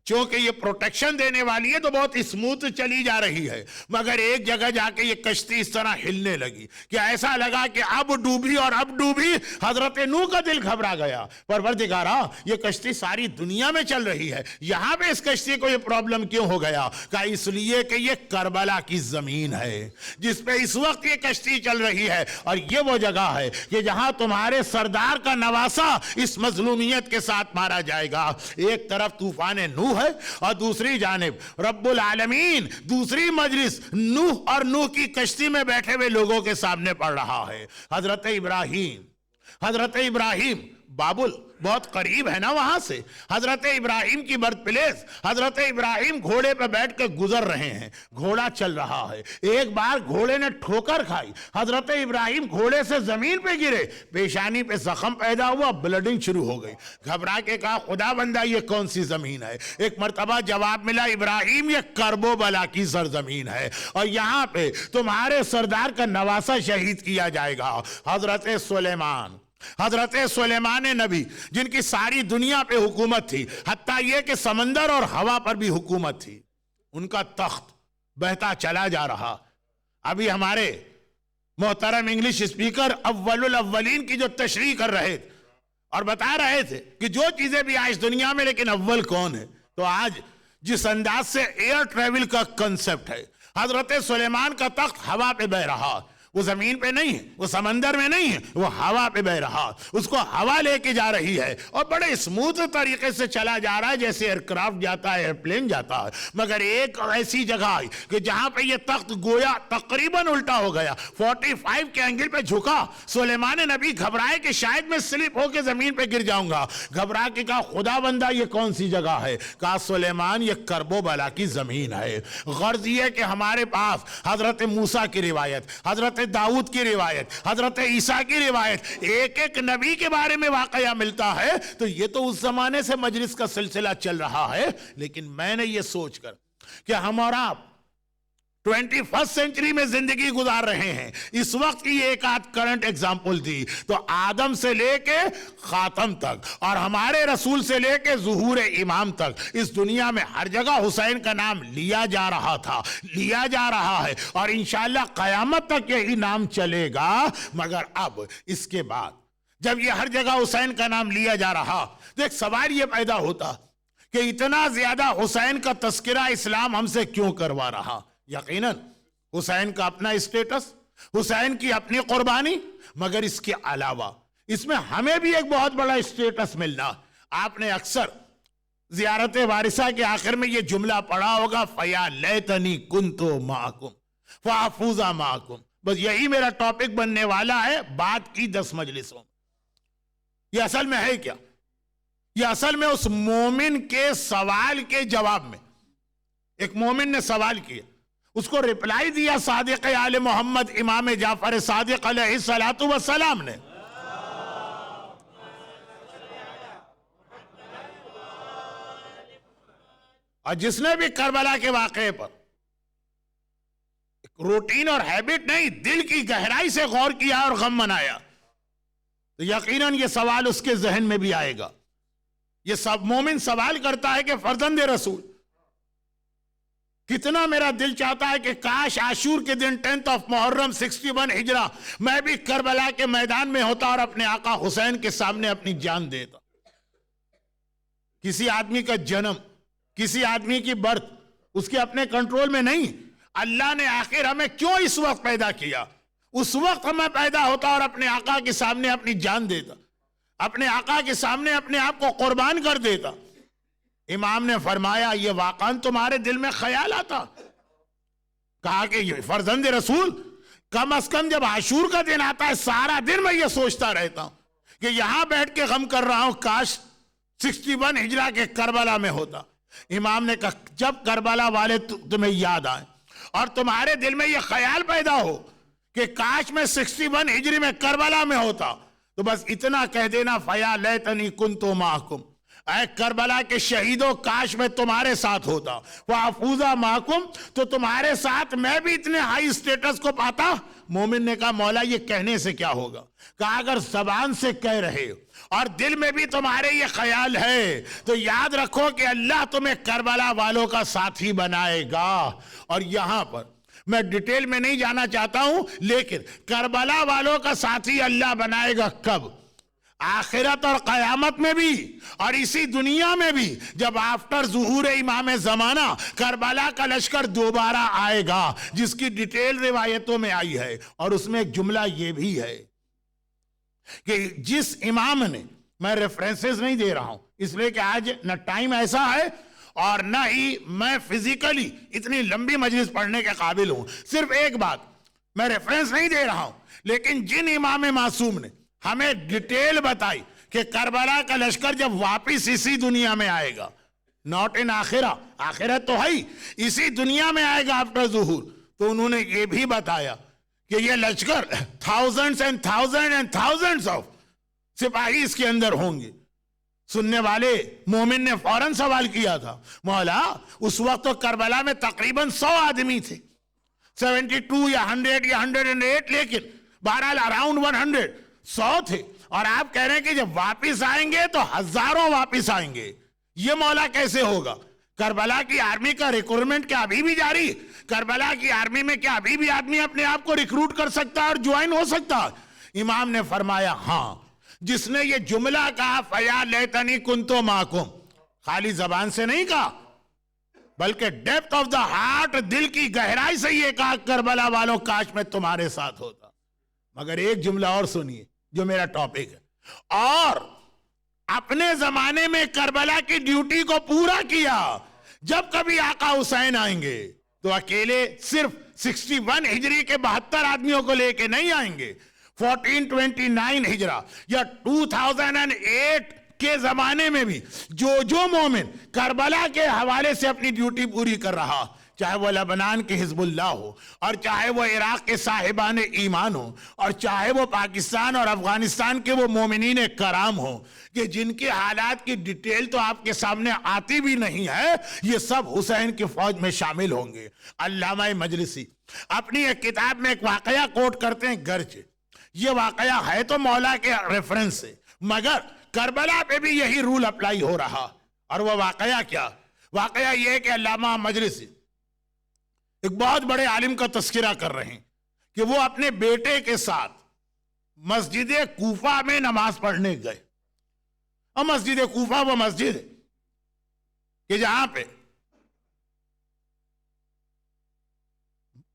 [SPEAKER 1] چونکہ یہ پروٹیکشن دینے والی ہے تو بہت اسموتھ چلی جا رہی ہے، مگر ایک جگہ جا کے یہ کشتی اس طرح ہلنے لگی کہ ایسا لگا کہ اب ڈوبی اور اب ڈوبی. حضرت نوح کا دل گھبرا گیا، پروردگارا یہ کشتی ساری دنیا میں چل رہی ہے، یہاں پہ اس کشتی کو یہ پرابلم کیوں ہو گیا؟ کہا اس لیے کہ یہ کربلا کی زمین ہے جس پہ اس وقت یہ کشتی چل رہی ہے، اور یہ وہ جگہ ہے کہ جہاں تمہارے سردار کا نواسا اس مظلومیت کے ساتھ مارا جائے گا. ایک طرف طوفان نوح ہے اور دوسری جانب رب العالمین دوسری مجلس نوح اور نوح کی کشتی میں بیٹھے ہوئے لوگوں کے سامنے پڑھ رہا ہے. حضرت ابراہیم بابل بہت قریب ہے نا وہاں سے، حضرت ابراہیم کی برتھ پلیس. حضرت ابراہیم گھوڑے پہ بیٹھ کے گزر رہے ہیں، گھوڑا چل رہا ہے. ایک بار گھوڑے نے ٹھوکر کھائی، حضرت ابراہیم گھوڑے سے زمین پہ گرے، پیشانی پہ زخم پیدا ہوا، بلڈنگ شروع ہو گئی. گھبرا کے کہا خدا بندہ یہ کون سی زمین ہے؟ ایک مرتبہ جواب ملا ابراہیم یہ کرب و بلا کی سرزمین ہے اور یہاں پہ تمہارے سردار کا نواسا شہید کیا جائے گا. حضرت سلیمان نبی جن کی ساری دنیا پہ حکومت تھی، حتیٰ یہ کہ سمندر اور ہوا پر بھی حکومت تھی، ان کا تخت بہتا چلا جا رہا. ابھی ہمارے محترم انگلش اسپیکر اول الاولین کی جو تشریح کر رہے تھے اور بتا رہے تھے کہ جو چیزیں بھی آج دنیا میں، لیکن اول کون ہے؟ تو آج جس انداز سے ایئر ٹریول کا کنسپٹ ہے، حضرت سلیمان کا تخت ہوا پہ بہ رہا، وہ زمین پہ نہیں ہے، وہ سمندر میں نہیں ہے، وہ ہوا پہ بہ رہا، اس کو ہوا لے کے جا رہی ہے اور بڑے اسموتھ طریقے سے چلا جا رہا ہے، جیسے ایئر کرافٹ جاتا ہے، ایئر پلین جاتا ہے۔ مگر ایک ایسی جگہ ہے کہ جہاں پہ یہ تخت گویا تقریباً الٹا ہو گیا، 45 کے اینگل پہ جھکا۔ سلیمان نبی گھبرائے کہ شاید میں سلپ ہو کے زمین پہ گر جاؤں گا، گھبرا کے کہا خدا بندہ یہ کون سی جگہ ہے؟ کہا سلیمان یہ کرب و بلا کی زمین ہے۔ غرض یہ کہ ہمارے پاس حضرت موسیٰ کی روایت، حضرت داؤد کی روایت، حضرت عیسیٰ کی روایت، ایک ایک نبی کے بارے میں واقعہ ملتا ہے۔ تو یہ تو اس زمانے سے مجلس کا سلسلہ چل رہا ہے، لیکن میں نے یہ سوچ کر کہ ہم اور آپ 21 سینچری میں زندگی گزار رہے ہیں، اس وقت کی ایک آدھ کرنٹ ایگزامپل دی تو آدم سے لے کے خاتم تک اور ہمارے رسول سے لے کے ظہور امام تک اس دنیا میں ہر جگہ حسین کا نام لیا جا رہا تھا، لیا جا رہا ہے، اور انشاءاللہ قیامت تک یہی نام چلے گا۔ مگر اب اس کے بعد جب یہ ہر جگہ حسین کا نام لیا جا رہا تو ایک سوال یہ پیدا ہوتا کہ اتنا زیادہ حسین کا تذکرہ اسلام ہم سے کیوں کروا رہا؟ یقیناً حسین کا اپنا اسٹیٹس، حسین کی اپنی قربانی، مگر اس کے علاوہ اس میں ہمیں بھی ایک بہت بڑا اسٹیٹس ملنا۔ آپ نے اکثر زیارت وارثہ کے آخر میں یہ جملہ پڑھا ہوگا، فَيَا لَيْتَنِي كُنْتُ مَعَكُمْ فَأَفُوزَ مَعَكُمْ۔ بس یہی میرا ٹاپک بننے والا ہے بعد کی 10 مجلسوں۔ یہ اصل میں ہے کیا؟ یہ اصل میں اس مومن کے سوال کے جواب میں، ایک مومن نے سوال کیا، اس کو ریپلائی دیا صادق آل محمد امام جعفر صادق علیہ السلام نے۔ اور جس نے بھی کربلا کے واقعے پر روٹین اور ہیبٹ نہیں، دل کی گہرائی سے غور کیا اور غم منایا، تو یقیناً یہ سوال اس کے ذہن میں بھی آئے گا۔ یہ سب مومن سوال کرتا ہے کہ فرزند رسول، کتنا میرا دل چاہتا ہے کہ کاش عاشور کے دن 10 محرم 61 ہجرہ میں بھی کربلا کے میدان میں ہوتا اور اپنے آقا حسین کے سامنے اپنی جان دیتا۔ کسی آدمی کا جنم، کسی آدمی کی برتھ اس کے اپنے کنٹرول میں نہیں۔ اللہ نے آخر ہمیں کیوں اس وقت پیدا کیا؟ اس وقت ہمیں پیدا ہوتا اور اپنے آقا کے سامنے اپنی جان دیتا، اپنے آقا کے سامنے اپنے آپ کو قربان کر دیتا۔ امام نے فرمایا یہ واقعاً تمہارے دل میں خیال آتا؟ کہا کہ یہ فرزند رسول، کم از کم جب عاشور کا دن آتا ہے سارا دن میں یہ سوچتا رہتا ہوں کہ یہاں بیٹھ کے غم کر رہا ہوں، کاش 61 ہجرہ کے کربلا میں ہوتا۔ امام نے کہا جب کربلا والے تمہیں یاد آئے اور تمہارے دل میں یہ خیال پیدا ہو کہ کاش میں 61 ہجری میں کربلا میں ہوتا، تو بس اتنا کہہ دینا، فَيَا لَيْتَنِي كُنْتُ مَعَكُمْ، اے کربلا کے شہیدوں کاش میں تمہارے ساتھ ہوتا، وَأَفُوزَ مَعَكُمْ، تو تمہارے ساتھ میں بھی اتنے ہائی سٹیٹس کو پاتا۔ مومن نے کہا مولا یہ کہنے سے کیا ہوگا؟ کہا اگر زبان سے کہہ رہے اور دل میں بھی تمہارے یہ خیال ہے تو یاد رکھو کہ اللہ تمہیں کربلا والوں کا ساتھی بنائے گا۔ اور یہاں پر میں ڈیٹیل میں نہیں جانا چاہتا ہوں، لیکن کربلا والوں کا ساتھی اللہ بنائے گا کب؟ آخرت اور قیامت میں بھی، اور اسی دنیا میں بھی، جب آفٹر ظہور امام زمانہ کربلا کا لشکر دوبارہ آئے گا، جس کی ڈیٹیل روایتوں میں آئی ہے۔ اور اس میں ایک جملہ یہ بھی ہے کہ جس امام نے، میں ریفرنسز نہیں دے رہا ہوں اس لیے کہ آج نہ ٹائم ایسا ہے اور نہ ہی میں فزیکلی اتنی لمبی مجلس پڑھنے کے قابل ہوں، صرف ایک بات میں ریفرنس نہیں دے رہا ہوں، لیکن جن امام معصوم نے ہمیں ڈیٹیل بتائی کہ کربلا کا لشکر جب واپس اسی دنیا میں آئے گا، ناٹ ان آخرہ، آخرت تو ہے ہی، اسی دنیا میں آئے گا آفٹر ظہور، تو انہوں نے یہ بھی بتایا کہ یہ لشکر thousands and thousands and thousands of سپاہی اس کے اندر ہوں گے۔ سننے والے مومن نے فوراً سوال کیا تھا، مولا اس وقت تو کربلا میں تقریباً 100 آدمی تھے، 72 یا 100 یا 108، لیکن بہرحال اراؤنڈ 100 تھے، اور آپ کہہ رہے ہیں کہ جب واپس آئیں گے تو ہزاروں واپس آئیں گے، یہ مولا کیسے ہوگا؟ کربلا کی آرمی کا ریکروٹمنٹ کیا ابھی بھی جاری ہے؟ کربلا کی آرمی میں کیا ابھی بھی آدمی اپنے آپ کو ریکروٹ کر سکتا ہے اور جوائن ہو سکتا ہے؟ امام نے فرمایا ہاں، جس نے یہ جملہ کہا فیا لیتنی کنتو معکم، خالی زبان سے نہیں کہا بلکہ ڈیپتھ آف دا ہارٹ، دل کی گہرائی سے یہ کہا کربلا والوں کاش میں تمہارے ساتھ ہوتا۔ مگر ایک جملہ اور سنیے جو میرا ٹاپک ہے، اور اپنے زمانے میں کربلا کی ڈیوٹی کو پورا کیا۔ جب کبھی آقا حسین آئیں گے تو اکیلے صرف 61 ہجری کے 72 آدمیوں کو لے کے نہیں آئیں گے، 1429 ہجرہ یا 2008 کے زمانے میں بھی جو مومن کربلا کے حوالے سے اپنی ڈیوٹی پوری کر رہا، چاہے وہ لبنان کے حزب اللہ ہو، اور چاہے وہ عراق کے صاحبان ایمان ہو، اور چاہے وہ پاکستان اور افغانستان کے وہ مومنین کرام ہو، کہ جن کے حالات کی ڈیٹیل تو آپ کے سامنے آتی بھی نہیں ہے، یہ سب حسین کی فوج میں شامل ہوں گے۔ علامہ مجلسی اپنی ایک کتاب میں ایک واقعہ کوٹ کرتے ہیں، گرچہ یہ واقعہ ہے تو مولا کے ریفرنس سے، مگر کربلا پہ بھی یہی رول اپلائی ہو رہا۔ اور وہ واقعہ کیا؟ واقعہ یہ ہے کہ علامہ مجلسی ایک بہت بڑے عالم کا تذکرہ کر رہے ہیں کہ وہ اپنے بیٹے کے ساتھ مسجد کوفہ میں نماز پڑھنے گئے۔ اور مسجد کوفہ وہ مسجد ہے کہ جہاں پہ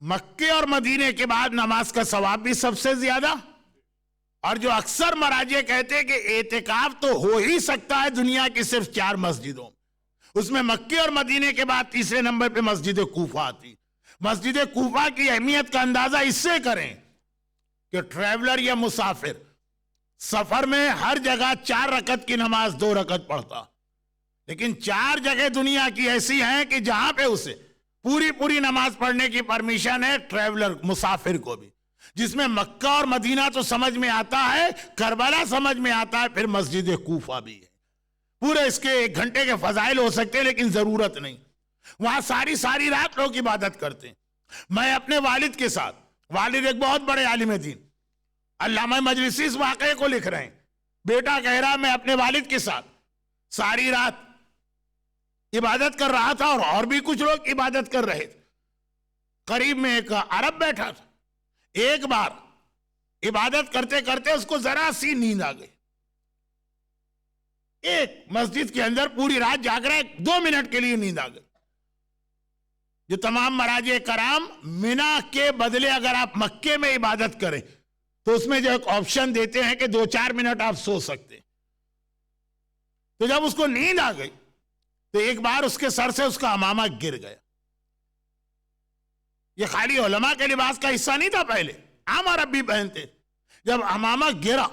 [SPEAKER 1] مکے اور مدینے کے بعد نماز کا ثواب بھی سب سے زیادہ، اور جو اکثر مراجع کہتے ہیں کہ اعتکاف تو ہو ہی سکتا ہے دنیا کی صرف 4 مسجدوں، اس میں مکے اور مدینے کے بعد تیسرے نمبر پہ مسجد کوفہ آتی۔ مسجد کوفہ کی اہمیت کا اندازہ اس سے کریں کہ ٹریولر یا مسافر سفر میں ہر جگہ 4 رکعت کی نماز 2 رکعت پڑھتا، لیکن 4 جگہ دنیا کی ایسی ہیں کہ جہاں پہ اسے پوری نماز پڑھنے کی پرمیشن ہے، ٹریولر مسافر کو بھی، جس میں مکہ اور مدینہ تو سمجھ میں آتا ہے، کربلا سمجھ میں آتا ہے، پھر مسجد کوفہ بھی ہے۔ پورے اس کے 1 گھنٹے کے فضائل ہو سکتے ہیں لیکن ضرورت نہیں، وہاں ساری رات لوگ عبادت کرتے ہیں۔ میں اپنے والد کے ساتھ، والد ایک بہت بڑے عالم دین، علامہ مجلسی اس واقعے کو لکھ رہے ہیں، بیٹا کہہ رہا میں اپنے والد کے ساتھ ساری رات عبادت کر رہا تھا، اور بھی کچھ لوگ عبادت کر رہے تھے۔ قریب میں ایک عرب بیٹھا تھا، ایک بار عبادت کرتے کرتے اس کو ذرا سی نیند آ گئی۔ ایک مسجد کے اندر پوری رات جاگ رہا ہے، 2 منٹ کے لیے نیند آ گئی۔ جو تمام مراجع کرام منا کے بدلے اگر آپ مکے میں عبادت کریں تو اس میں جو ایک آپشن دیتے ہیں کہ 2-4 منٹ آپ سو سکتے، تو جب اس کو نیند آ گئی تو ایک بار اس کے سر سے اس کا عمامہ گر گیا۔ یہ خالی علماء کے لباس کا حصہ نہیں تھا، پہلے عام عرب بھی پہنتے۔ جب عمامہ گرا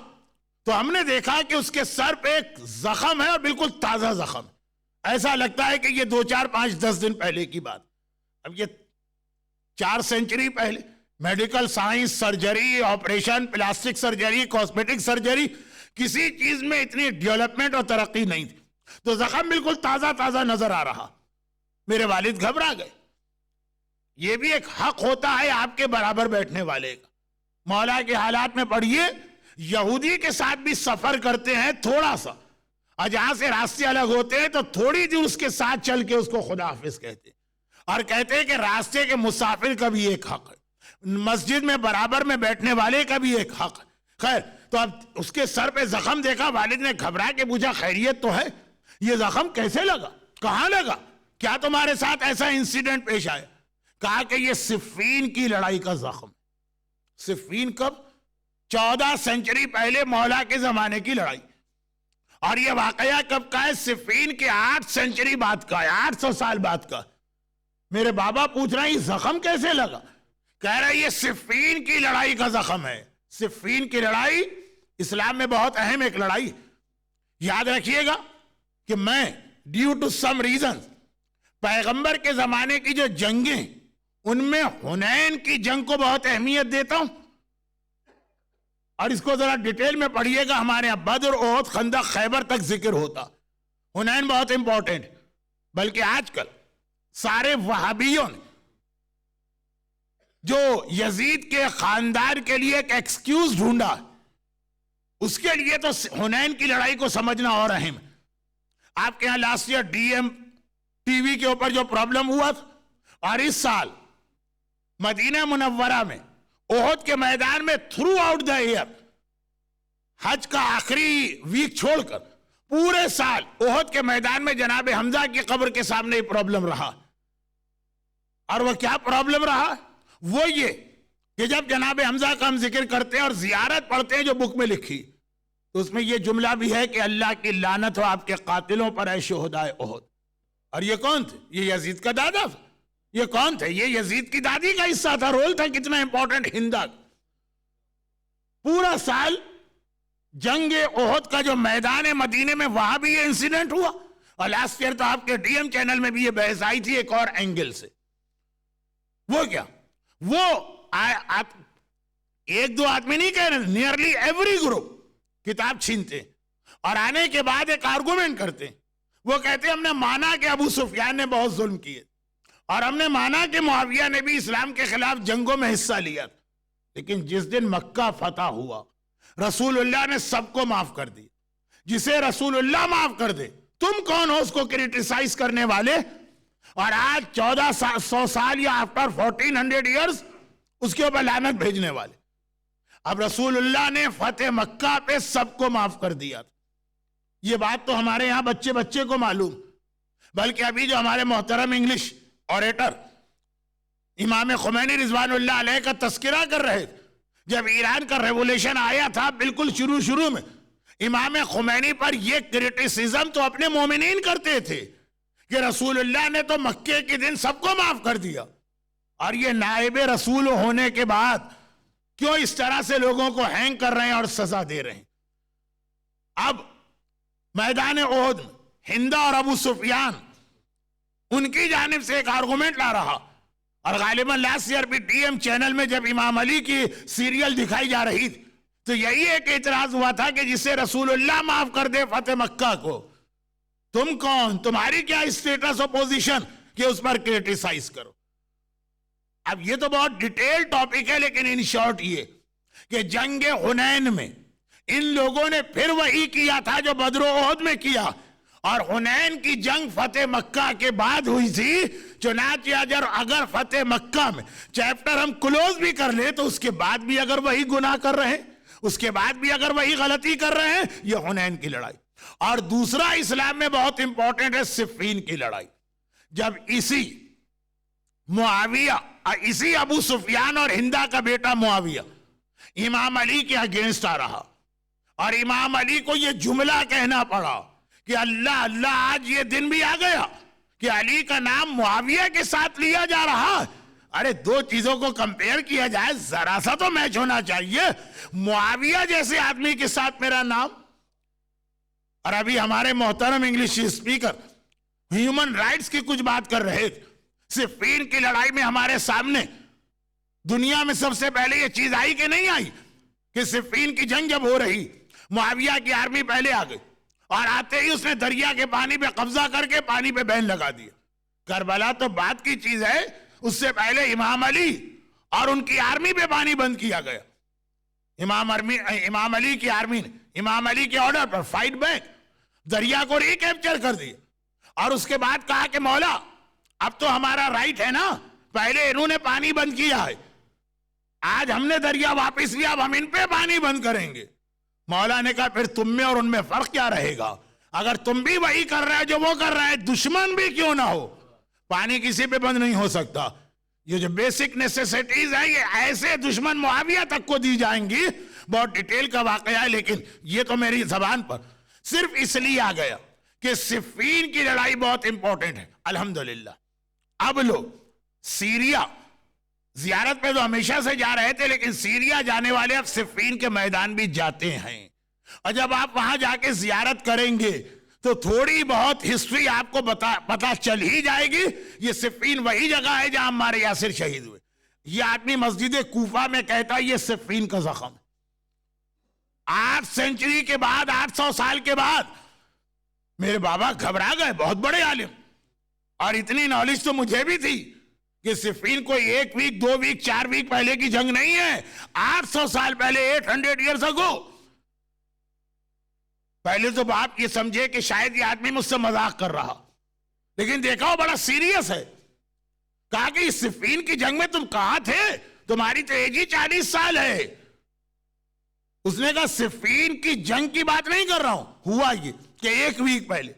[SPEAKER 1] تو ہم نے دیکھا کہ اس کے سر پہ ایک زخم ہے، اور بالکل تازہ زخم، ایسا لگتا ہے کہ یہ 2, 4, 5, 10 دن پہلے کی بات۔ اب یہ 4 سینچری پہلے medical science, surgery, operation, plastic surgery, cosmetic surgery, کسی چیز میں اتنی ڈیولپمنٹ اور ترقی نہیں تھی، تو زخم بالکل تازہ نظر آ رہا۔ میرے والد گھبرا گئے۔ یہ بھی ایک حق ہوتا ہے آپ کے برابر بیٹھنے والے کا۔ مولا کے حالات میں پڑھیے، یہودی کے ساتھ بھی سفر کرتے ہیں تھوڑا سا، اور جہاں سے راستے الگ ہوتے ہیں تو تھوڑی دیر اس کے ساتھ چل کے اس کو خدا حافظ کہتے ہیں، اور کہتے ہیں کہ راستے کے مسافر کا بھی ایک حق ہے، مسجد میں برابر میں بیٹھنے والے کا بھی ایک حق ہے۔ خیر، تو اب اس کے سر پہ زخم دیکھا، والد نے گھبرا کے پوچھا خیریت تو ہے؟ یہ زخم کیسے لگا؟ کہاں لگا؟ کیا تمہارے ساتھ ایسا انسیڈنٹ پیش آیا؟ کہا کہ یہ صفین کی لڑائی کا زخم۔ صفین کب؟ 14 سینچری پہلے مولا کے زمانے کی لڑائی۔ اور یہ واقعہ کب کا ہے؟ صفین کے 8 سینچری بعد کا ہے، 800 سال بعد کا۔ میرے بابا پوچھ رہے ہیں یہ زخم کیسے لگا؟ کہہ رہے یہ صفین کی لڑائی کا زخم ہے۔ صفین کی لڑائی اسلام میں بہت اہم ایک لڑائی۔ یاد رکھیے گا کہ میں ڈیو ٹو سم ریزن پیغمبر کے زمانے کی جو جنگیں، ان میں حنین کی جنگ کو بہت اہمیت دیتا ہوں، اور اس کو ذرا ڈیٹیل میں پڑھیے گا۔ ہمارے یہاں بدر، احد، خندق، خیبر تک ذکر ہوتا، حنین بہت امپورٹنٹ۔ بلکہ آج کل سارے وہابیوں نے جو یزید کے خاندان کے لیے ایک ایکسکیوز ڈھونڈا، اس کے لیے تو حنین کی لڑائی کو سمجھنا اور اہم ہے۔ آپ کے یہاں last year D M T V کے اوپر جو پرابلم ہوا تھا، اور اس سال مدینہ منورہ میں احد کے میدان میں تھرو آؤٹ دا ایئر حج کا آخری ویک چھوڑ کر پورے سال احد کے میدان میں جناب حمزہ کی قبر کے سامنے پرابلم رہا. اور وہ کیا پرابلم رہا؟ وہ یہ کہ جب جناب حمزہ کا ہم ذکر کرتے ہیں اور زیارت پڑھتے ہیں جو بک میں لکھی، تو اس میں یہ جملہ بھی ہے کہ اللہ کی لعنت ہو آپ کے قاتلوں پر اے شہدائے احد. اور یہ کون تھے؟ یہ یزید کا دادا تھا. یہ کون تھے؟ یہ یزید کی دادی کا حصہ تھا، رول تھا. کتنا امپورٹنٹ ہندا. پورا سال جنگ احد کا جو میدان مدینے میں وہاں بھی یہ انسیڈنٹ ہوا. اور لاسٹ ایئر تو آپ کے ڈی ایم چینل میں بھی یہ بحث آئی تھی ایک اور اینگل سے. وہ کیا؟ وہ آپ ایک دو آدمی نہیں کہہ رہے، نیئرلی ایوری گروپ کتاب چھینتے اور آنے کے بعد ایک آرگومنٹ کرتے. وہ کہتے ہم نے مانا کہ ابو سفیان نے بہت ظلم کیے اور ہم نے مانا کہ معاویہ نے بھی اسلام کے خلاف جنگوں میں حصہ لیا، لیکن جس دن مکہ فتح ہوا رسول اللہ نے سب کو معاف کر دی. جسے رسول اللہ معاف کر دے تم کون ہو اس کو کریٹیسائز کرنے والے؟ اور آج 1400 سال یا آفٹر 1400 ایئرز اس کے اوپر لعنت بھیجنے والے. اب رسول اللہ نے فتح مکہ پہ سب کو معاف کر دیا. یہ بات تو ہمارے یہاں بچے بچے کو معلوم، بلکہ ابھی جو ہمارے محترم انگلش اوریٹر امام خمینی رضوان اللہ علیہ کا تذکرہ کر رہے تھے، جب ایران کا ریولیشن آیا تھا بالکل شروع میں، امام خمینی پر یہ کریٹیسزم تو اپنے مومنین کرتے تھے کہ رسول اللہ نے تو مکے کے دن سب کو معاف کر دیا، اور یہ نائب رسول ہونے کے بعد کیوں اس طرح سے لوگوں کو ہینگ کر رہے ہیں اور سزا دے رہے ہیں. اب میدان احد میں ہندا اور ابو سفیان ان کی جانب سے ایک آرگومنٹ لا رہا، اور غالباً لاسٹ ایئر بھی ڈی ایم چینل میں جب امام علی کی سیریل دکھائی جا رہی تھی تو یہی ایک اعتراض ہوا تھا کہ جسے رسول اللہ معاف کر دے فتح مکہ کو، تم کون، تمہاری کیا اسٹیٹس اور پوزیشن کہ اس پر کریٹیسائز کرو. اب یہ تو بہت ڈیٹیل ٹاپک ہے، لیکن ان شارٹ یہ کہ جنگ حنین میں ان لوگوں نے پھر وہی کیا تھا جو بدر و احد میں کیا، اور حنین کی جنگ فتح مکہ کے بعد ہوئی تھی. چنانچہ اگر فتح مکہ میں چیپٹر ہم کلوز بھی کر لیں تو اس کے بعد بھی اگر وہی گناہ کر رہے ہیں، اس کے بعد بھی اگر وہی غلطی کر رہے ہیں، یہ حنین کی لڑائی. اور دوسرا اسلام میں بہت امپورٹنٹ ہے صفین کی لڑائی، جب اسی معاویہ، اسی ابو سفیان اور ہندا کا بیٹا معاویہ امام علی کے اگینسٹ آ رہا، اور امام علی کو یہ جملہ کہنا پڑا کہ اللہ اللہ آج یہ دن بھی آ گیا کہ علی کا نام معاویہ کے ساتھ لیا جا رہا. ارے دو چیزوں کو کمپیئر کیا جائے ذرا سا تو میچ ہونا چاہیے. معاویہ جیسے آدمی کے ساتھ میرا نام، اور ابھی ہمارے محترم انگلش اسپیکر ہیومن رائٹس کی کچھ بات کر رہے تھے. صفین کی لڑائی میں ہمارے سامنے دنیا میں سب سے پہلے یہ چیز آئی کہ نہیں آئی کہ صفین کی جنگ جب ہو رہی معاویہ کی آرمی پہلے آ گئی، اور آتے ہی اس نے دریا کے پانی پہ قبضہ کر کے پانی پہ بین لگا دیا. کربلا تو بات کی چیز ہے، اس سے پہلے امام علی اور ان کی آرمی پہ پانی بند کیا گیا. امام علی کی آرمی نے امام علی کے آرڈر پر فائٹ بیک دریا کو ریکیپچر کر دیا، اور اس کے بعد کہا کہ مولا اب تو ہمارا رائٹ ہے نا، پہلے انہوں نے پانی بند کیا ہے، آج ہم نے دریا واپس لیا، اب ہم ان پہ پانی بند کریں گے. مولا نے کہا پھر تم میں اور ان میں فرق کیا رہے گا؟ اگر تم بھی وہی کر رہے جو وہ کر رہا ہے، دشمن بھی کیوں نہ ہو، پانی کسی پہ بند نہیں ہو سکتا. یہ جو بیسک نیسیسٹیز ہیں یہ ایسے دشمن معاویہ تک کو دی جائیں گی. بہت ڈیٹیل کا واقعہ ہے، لیکن یہ تو میری زبان پر صرف اس لیے آ گیا کہ صفین کی لڑائی بہت امپورٹنٹ ہے. الحمدللہ اب لوگ سیریا زیارت پہ تو ہمیشہ سے جا رہے تھے، لیکن سیریا جانے والے اب صفین کے میدان بھی جاتے ہیں، اور جب آپ وہاں جا کے زیارت کریں گے تو تھوڑی بہت ہسٹری آپ کو پتا چل ہی جائے گی. یہ صفین وہی جگہ ہے جہاں ہمارے یاسر شہید ہوئے. یہ آدمی مسجد کوفہ میں کہتا ہے یہ صفین کا زخم ہے. 8 سینچری کے بعد، 800 سال کے بعد میرے بابا گھبرا گئے، بہت بڑے عالم، اور اتنی نالج تو مجھے بھی تھی کہ صفین کوئی 1 ویک 2 ویک 4 ویک پہلے کی جنگ نہیں ہے، 800 سال پہلے، 800 ایئرز اگو. پہلے تو آپ یہ سمجھے کہ شاید یہ آدمی مجھ سے مذاق کر رہا، لیکن دیکھا وہ بڑا سیریس ہے. کہا کہ اس صفین کی جنگ میں تم کہاں تھے؟ تمہاری تو ایج ہی 40 سال ہے. اس نے کہا صفین کی جنگ کی بات نہیں کر رہا ہوں، ہوا یہ کہ ایک ویک پہلے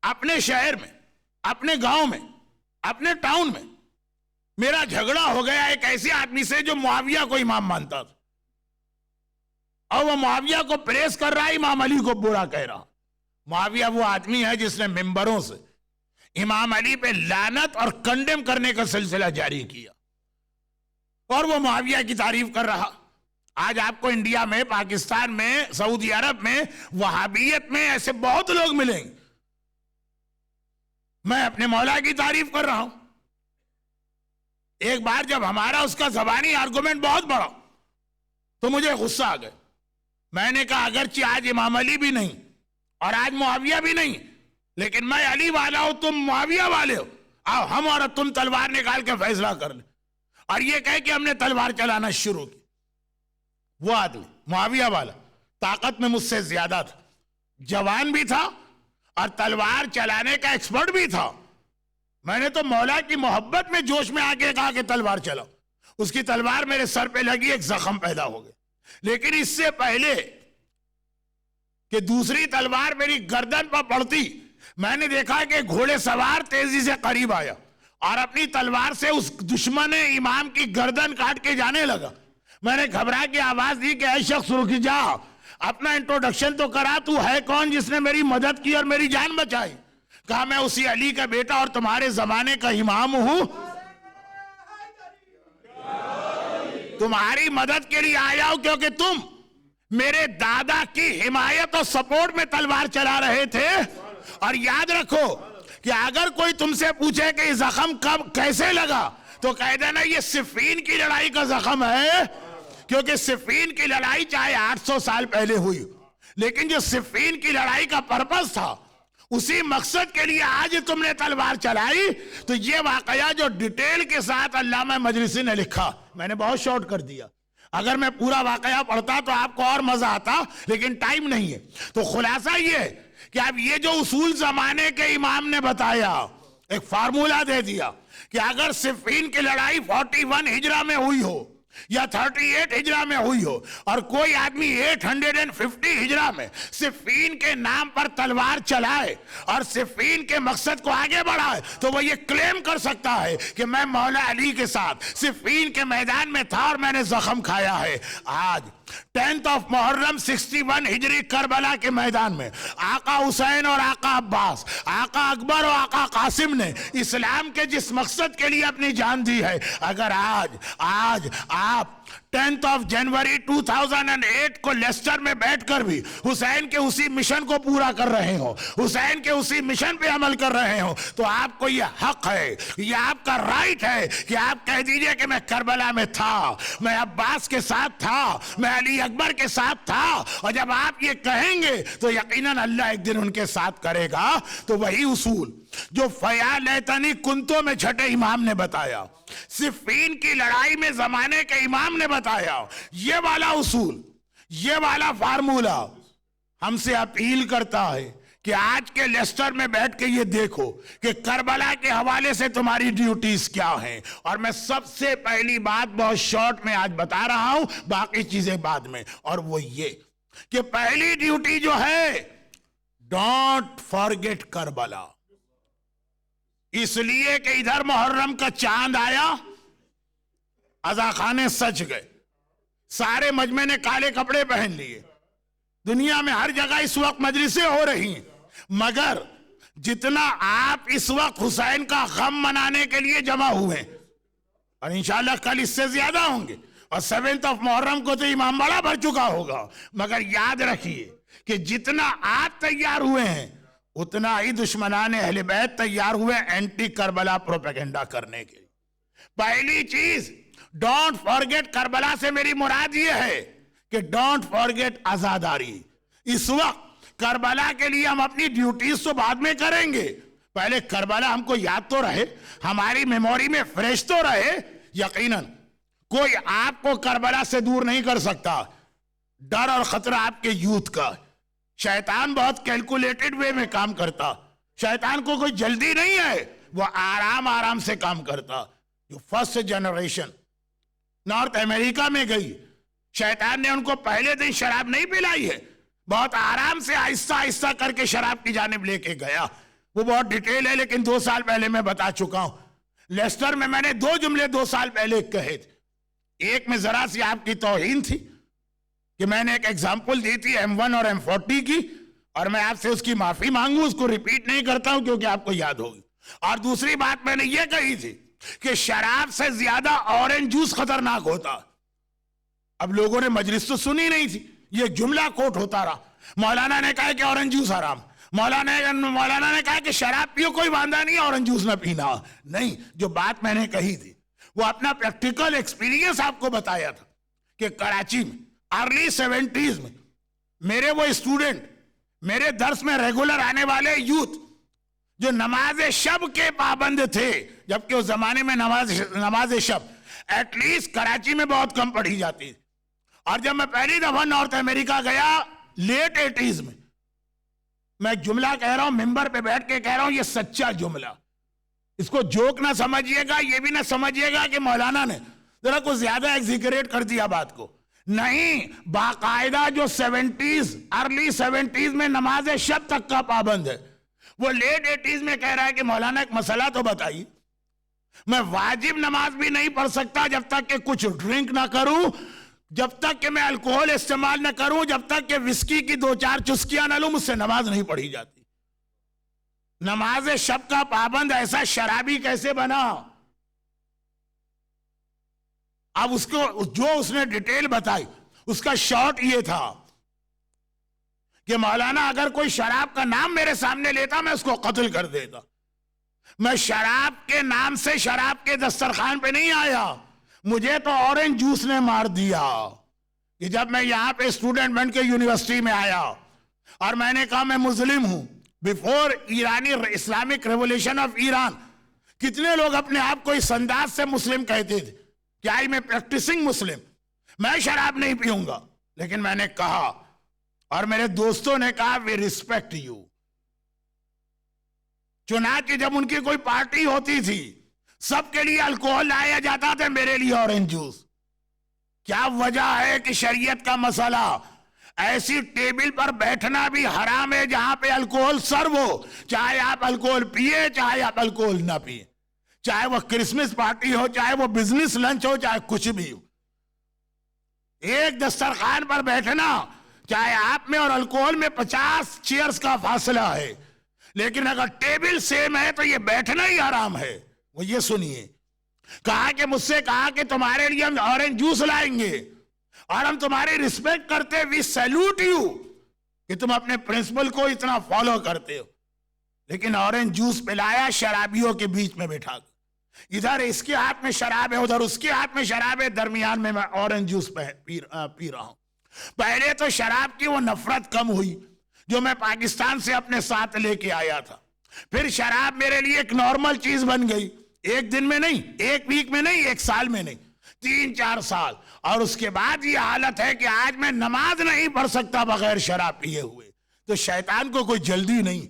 [SPEAKER 1] اپنے شہر میں، اپنے گاؤں میں، اپنے ٹاؤن میں میرا جھگڑا ہو گیا ایک ایسے آدمی سے جو معاویہ کو امام مانتا تھا، اور وہ معاویہ کو پریس کر رہا ہے، امام علی کو برا کہہ رہا۔ معاویہ وہ آدمی ہے جس نے ممبروں سے امام علی پہ لعنت اور کنڈیم کرنے کا سلسلہ جاری کیا، اور وہ معاویہ کی تعریف کر رہا۔ آج آپ کو انڈیا میں، پاکستان میں، سعودی عرب میں، وہابیت میں ایسے بہت لوگ ملیں گے۔ میں اپنے مولا کی تعریف کر رہا ہوں۔ ایک بار جب ہمارا اس کا زبانی آرگومنٹ بہت بڑا تو مجھے غصہ آ گیا۔ میں نے کہا اگرچہ آج امام علی بھی نہیں اور آج معاویہ بھی نہیں، لیکن میں علی والا ہوں، تم معاویہ والے ہو، آؤ ہم اور تم تلوار نکال کے فیصلہ کر لیں۔ اور یہ کہہ کہ ہم نے تلوار چلانا شروع کی۔ وہ آدمی معاویہ والا طاقت میں مجھ سے زیادہ تھا، جوان بھی تھا اور تلوار چلانے کا ایکسپرٹ بھی تھا۔ میں نے تو مولا کی محبت میں جوش میں آ کے کہا کہ تلوار چلاؤ۔ اس کی تلوار میرے سر پہ لگی، ایک زخم پیدا ہو گیا۔ لیکن اس سے پہلے کہ دوسری تلوار میری گردن پر پڑتی، میں نے دیکھا کہ گھوڑے سوار تیزی سے قریب آیا اور اپنی تلوار سے اس دشمن امام کی گردن کاٹ کے جانے لگا۔ میں نے گھبرا کے آواز دی کہ اے شخص رک جا، اپنا انٹروڈکشن تو کرا، تو ہے کون جس نے میری مدد کی اور میری جان بچائی؟ کہا میں اسی علی کا بیٹا اور تمہارے زمانے کا امام ہوں، تمہاری مدد کے لیے آیا ہوں کیونکہ تم میرے دادا کی حمایت اور سپورٹ میں تلوار چلا رہے تھے۔ اور یاد رکھو کہ اگر کوئی تم سے پوچھے کہ یہ زخم کب کیسے لگا تو کہہ دینا یہ صفین کی لڑائی کا زخم ہے، کیونکہ صفین کی لڑائی چاہے 800 سال پہلے ہوئی، لیکن جو صفین کی لڑائی کا پرپس تھا، اسی مقصد کے لیے آج تم نے تلوار چلائی۔ تو یہ واقعہ جو ڈیٹیل کے ساتھ علامہ مجلسی نے لکھا، میں نے بہت شارٹ کر دیا، اگر میں پورا واقعہ پڑھتا تو آپ کو اور مزہ آتا، لیکن ٹائم نہیں ہے۔ تو خلاصہ یہ ہے کہ اب یہ جو اصول زمانے کے امام نے بتایا، ایک فارمولہ دے دیا کہ اگر صفین کی لڑائی 41 ہجرہ میں ہوئی ہو یا 38 ہجرہ میں ہوئی ہو اور کوئی آدمی 850 ہجرہ میں صفین کے نام پر تلوار چلائے اور صفین کے مقصد کو آگے بڑھائے، تو وہ یہ کلیم کر سکتا ہے کہ میں مولا علی کے ساتھ صفین کے میدان میں تھا اور میں نے زخم کھایا ہے۔ آج 10th of محرم 61 ہجری کربلا کے میدان میں آقا حسین اور آقا عباس، آقا اکبر اور آقا قاسم نے اسلام کے جس مقصد کے لیے اپنی جان دی ہے، اگر آج آپ 10th of جنوری 2008 کو لیسٹر میں بیٹھ کر بھی حسین کے اسی مشن کو پورا کر رہے ہو، حسین کے اسی مشن پہ عمل کر رہے ہو، تو آپ کو یہ حق ہے، یہ آپ کا رائٹ ہے کہ آپ کہہ دیجئے کہ میں کربلا میں تھا، میں عباس کے ساتھ تھا، میں علی اکبر کے ساتھ تھا۔ اور جب آپ یہ کہیں گے تو یقیناً اللہ ایک دن ان کے ساتھ کرے گا۔ تو وہی اصول جو فیا لیتنی کنتو میں چھٹے امام نے بتایا، صفین کی لڑائی میں زمانے کے امام نے بتایا، یہ والا اصول، یہ والا فارمولہ ہم سے اپیل کرتا ہے کہ آج کے لیسٹر میں بیٹھ کے یہ دیکھو کہ کربلا کے حوالے سے تمہاری ڈیوٹیز کیا ہیں۔ اور میں سب سے پہلی بات بہت شارٹ میں آج بتا رہا ہوں، باقی چیزیں بعد میں، اور وہ یہ کہ پہلی ڈیوٹی جو ہے، ڈونٹ فارگیٹ کربلا۔ اس لیے کہ ادھر محرم کا چاند آیا، عزا خانے سج گئے، سارے مجمع نے کالے کپڑے پہن لیے، دنیا میں ہر جگہ اس وقت مجلسیں ہو رہی ہیں، مگر جتنا آپ اس وقت حسین کا غم منانے کے لیے جمع ہوئے، اور انشاءاللہ کل اس سے زیادہ ہوں گے، اور 7th of محرم کو تو امام بڑا بھر چکا ہوگا، مگر یاد رکھیے کہ جتنا آپ تیار ہوئے ہیں اتنا ہی دشمنان اہل بیت تیار ہوئے اینٹی کربلا پروپیگنڈا کرنے کے لیے۔ پہلی چیز، ڈونٹ فارگیٹ کربلا سے میری مراد یہ ہے کہ ڈونٹ فارگیٹ عزاداری۔ اس وقت کربلا کے لیے ہم اپنی ڈیوٹیز تو بعد میں کریں گے، پہلے کربلا ہم کو یاد تو رہے، ہماری میموری میں فریش تو رہے۔ یقیناً کوئی آپ کو کربلا سے دور نہیں کر سکتا، ڈر اور خطرہ آپ کے یوتھ کا۔ شیطان بہت کیلکولیٹڈ وے میں کام کرتا، شیطان کو کوئی جلدی نہیں ہے، وہ آرام آرام سے کام کرتا۔ جو فرسٹ جنریشن نارتھ امریکہ میں گئی، شیطان نے ان کو پہلے دن شراب نہیں پلائی ہے, بہت آرام سے آہستہ آہستہ کر کے شراب کی جانب لے کے گیا. وہ بہت ڈیٹیل ہے لیکن 2 سال پہلے میں بتا چکا ہوں. لیسٹر میں نے 2 جملے 2 سال پہلے کہے تھے. ایک میں ذرا سی آپ کی توہین تھی کہ میں نے ایک ایگزامپل دی تھی M1 اور M40 کی, اور میں آپ سے اس کی معافی مانگوں, اس کو ریپیٹ نہیں کرتا ہوں کیونکہ آپ کو یاد ہوگی. اور دوسری بات میں نے یہ کہی تھی کہ شراب سے زیادہ اورنج جوس خطرناک ہوتا. اب لوگوں نے مجلس تو سنی نہیں تھی, یہ جملہ کوٹ ہوتا رہا. مولانا نے کہا کہ اورنج جوس حرام, مولانا نے کہا کہ شراب پیو کوئی باندھا نہیں, اورنج جوس نہ پینا. نہیں, جو بات میں نے کہی تھی وہ اپنا پریکٹیکل ایکسپیرینس آپ کو بتایا تھا کہ کراچی میں ارلی 70s میں میرے وہ اسٹوڈنٹ, میرے درس میں ریگولر آنے والے یوتھ جو نماز شب کے پابند تھے, جبکہ اس زمانے میں نماز شب ایٹ لیسٹ کراچی میں بہت کم پڑھی جاتی تھی. اور جب میں پہلی دفعہ نارتھ امریکہ گیا لیٹ 80s میں ایک جملہ کہہ رہا ہوں, ممبر پہ بیٹھ کے کہہ رہا ہوں, یہ سچا جملہ, اس کو جوک نہ سمجھیے گا, یہ بھی نہ سمجھیے گا کہ مولانا نے ذرا کچھ زیادہ ایگزیکریٹ کر دیا بات کو. نہیں, باقاعدہ جو 70s ارلی 70s میں نماز شب تک کا پابند ہے, وہ لیٹ 80s میں کہہ رہا ہے کہ مولانا ایک مسئلہ تو بتائیے, میں واجب نماز بھی نہیں پڑھ سکتا جب تک کہ کچھ ڈرنک نہ کروں, جب تک کہ میں الکوہل استعمال نہ کروں, جب تک کہ وسکی کی 2-4 چسکیاں نہ لوں, مجھ سے نماز نہیں پڑھی جاتی. نماز شب کا پابند ایسا شرابی کیسے بنا؟ اب اس کو جو اس نے ڈیٹیل بتائی اس کا شارٹ یہ تھا کہ مولانا اگر کوئی شراب کا نام میرے سامنے لیتا میں اس کو قتل کر دیتا. میں شراب کے نام سے شراب کے دسترخوان پہ نہیں آیا, مجھے تو اورنج جوس نے مار دیا. کہ جب میں یہاں پہ اسٹوڈنٹ بن کے یونیورسٹی میں آیا اور میں نے کہا میں مسلم ہوں, بیفور ایرانی اسلامک ریولیوشن آف ایران کتنے لوگ اپنے آپ کو اس انداز سے مسلم کہتے تھے کہ آئی میں پریکٹسنگ مسلم, میں شراب نہیں پیوں گا. لیکن میں نے کہا اور میرے دوستوں نے کہا وی ریسپیکٹ یو. چنانچہ جب ان کی کوئی پارٹی ہوتی تھی سب کے لیے الکوہل لایا جاتا تھا, میرے لیے اورنج جوس. کیا وجہ ہے کہ شریعت کا مسئلہ ایسی ٹیبل پر بیٹھنا بھی حرام ہے جہاں پہ الکوہل سرو ہو, چاہے آپ الکوہل پیے چاہے آپ الکوہل نہ پیے, چاہے وہ کرسمس پارٹی ہو, چاہے وہ بزنس لنچ ہو, چاہے کچھ بھی ہو. ایک دسترخوان پر بیٹھنا, چاہے آپ میں اور الکوہل میں 50 چیئرز کا فاصلہ ہے, لیکن اگر ٹیبل سیم ہے تو یہ بیٹھنا ہی حرام ہے. وہ یہ سنیے, کہا کہ مجھ سے کہا کہ تمہارے لیے ہم اورنج جوس لائیں گے اور ہم تمہاری رسپیکٹ کرتے, وی سیلوٹ یو کہ تم اپنے پرنسپل کو اتنا فالو کرتے ہو. لیکن اورنج جوس پلایا شرابیوں کے بیچ میں بٹھا کر, ادھر اس کے ہاتھ میں شراب ہے, ادھر اس کے ہاتھ میں شراب ہے, درمیان میں اورنج جوس پی رہا ہوں. پہلے تو شراب کی وہ نفرت کم ہوئی جو میں پاکستان سے اپنے ساتھ لے کے آیا تھا. پھر شراب میرے لیے ایک نارمل چیز بن گئی, ایک دن میں نہیں, ایک ویک میں نہیں, ایک سال میں نہیں, 3-4 سال. اور اس کے بعد یہ حالت ہے کہ آج میں نماز نہیں پڑھ سکتا بغیر شراب پیے ہوئے. تو شیطان کو کوئی جلدی نہیں,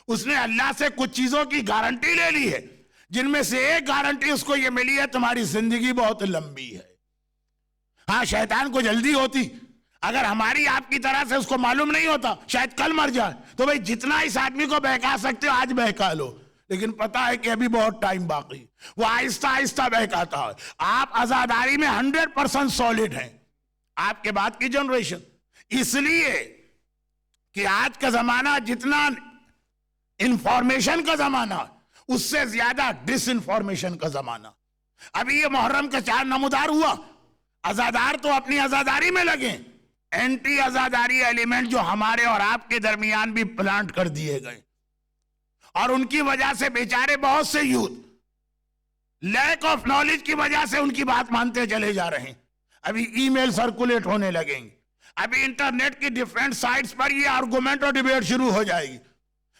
[SPEAKER 1] اس نے اللہ سے کچھ چیزوں کی گارنٹی لے لی ہے, جن میں سے ایک گارنٹی اس کو یہ ملی ہے تمہاری زندگی بہت لمبی ہے. ہاں شیطان کو جلدی ہوتی, اگر ہماری آپ کی طرح سے اس کو معلوم نہیں ہوتا شاید کل مر جائے, تو بھئی جتنا اس آدمی کو بہکا سکتے ہو آج بہکا لو. لیکن پتا ہے کہ ابھی بہت ٹائم باقی, وہ آہستہ آہستہ بہکاتا ہے. آپ عزاداری میں 100% سالڈ ہیں, آپ کے بعد کی جنریشن. اس لیے کہ آج کا زمانہ جتنا انفارمیشن کا زمانہ, اس سے زیادہ ڈس انفارمیشن کا زمانہ. ابھی یہ محرم کا چاند نمودار ہوا, عزادار تو اپنی عزاداری میں لگے, اینٹی عزاداری ایلیمنٹ جو ہمارے اور آپ کے درمیان بھی پلانٹ کر دیے گئے, اور ان کی وجہ سے بیچارے بہت سے یوتھ لیک آف نالج کی وجہ سے ان کی بات مانتے چلے جا رہے ہیں. ابھی ای میل سرکولیٹ ہونے لگیں گے, ابھی انٹرنیٹ کی ڈیفرنٹ سائٹس پر یہ آرگومنٹ اور ڈیبیٹ شروع ہو جائے گی.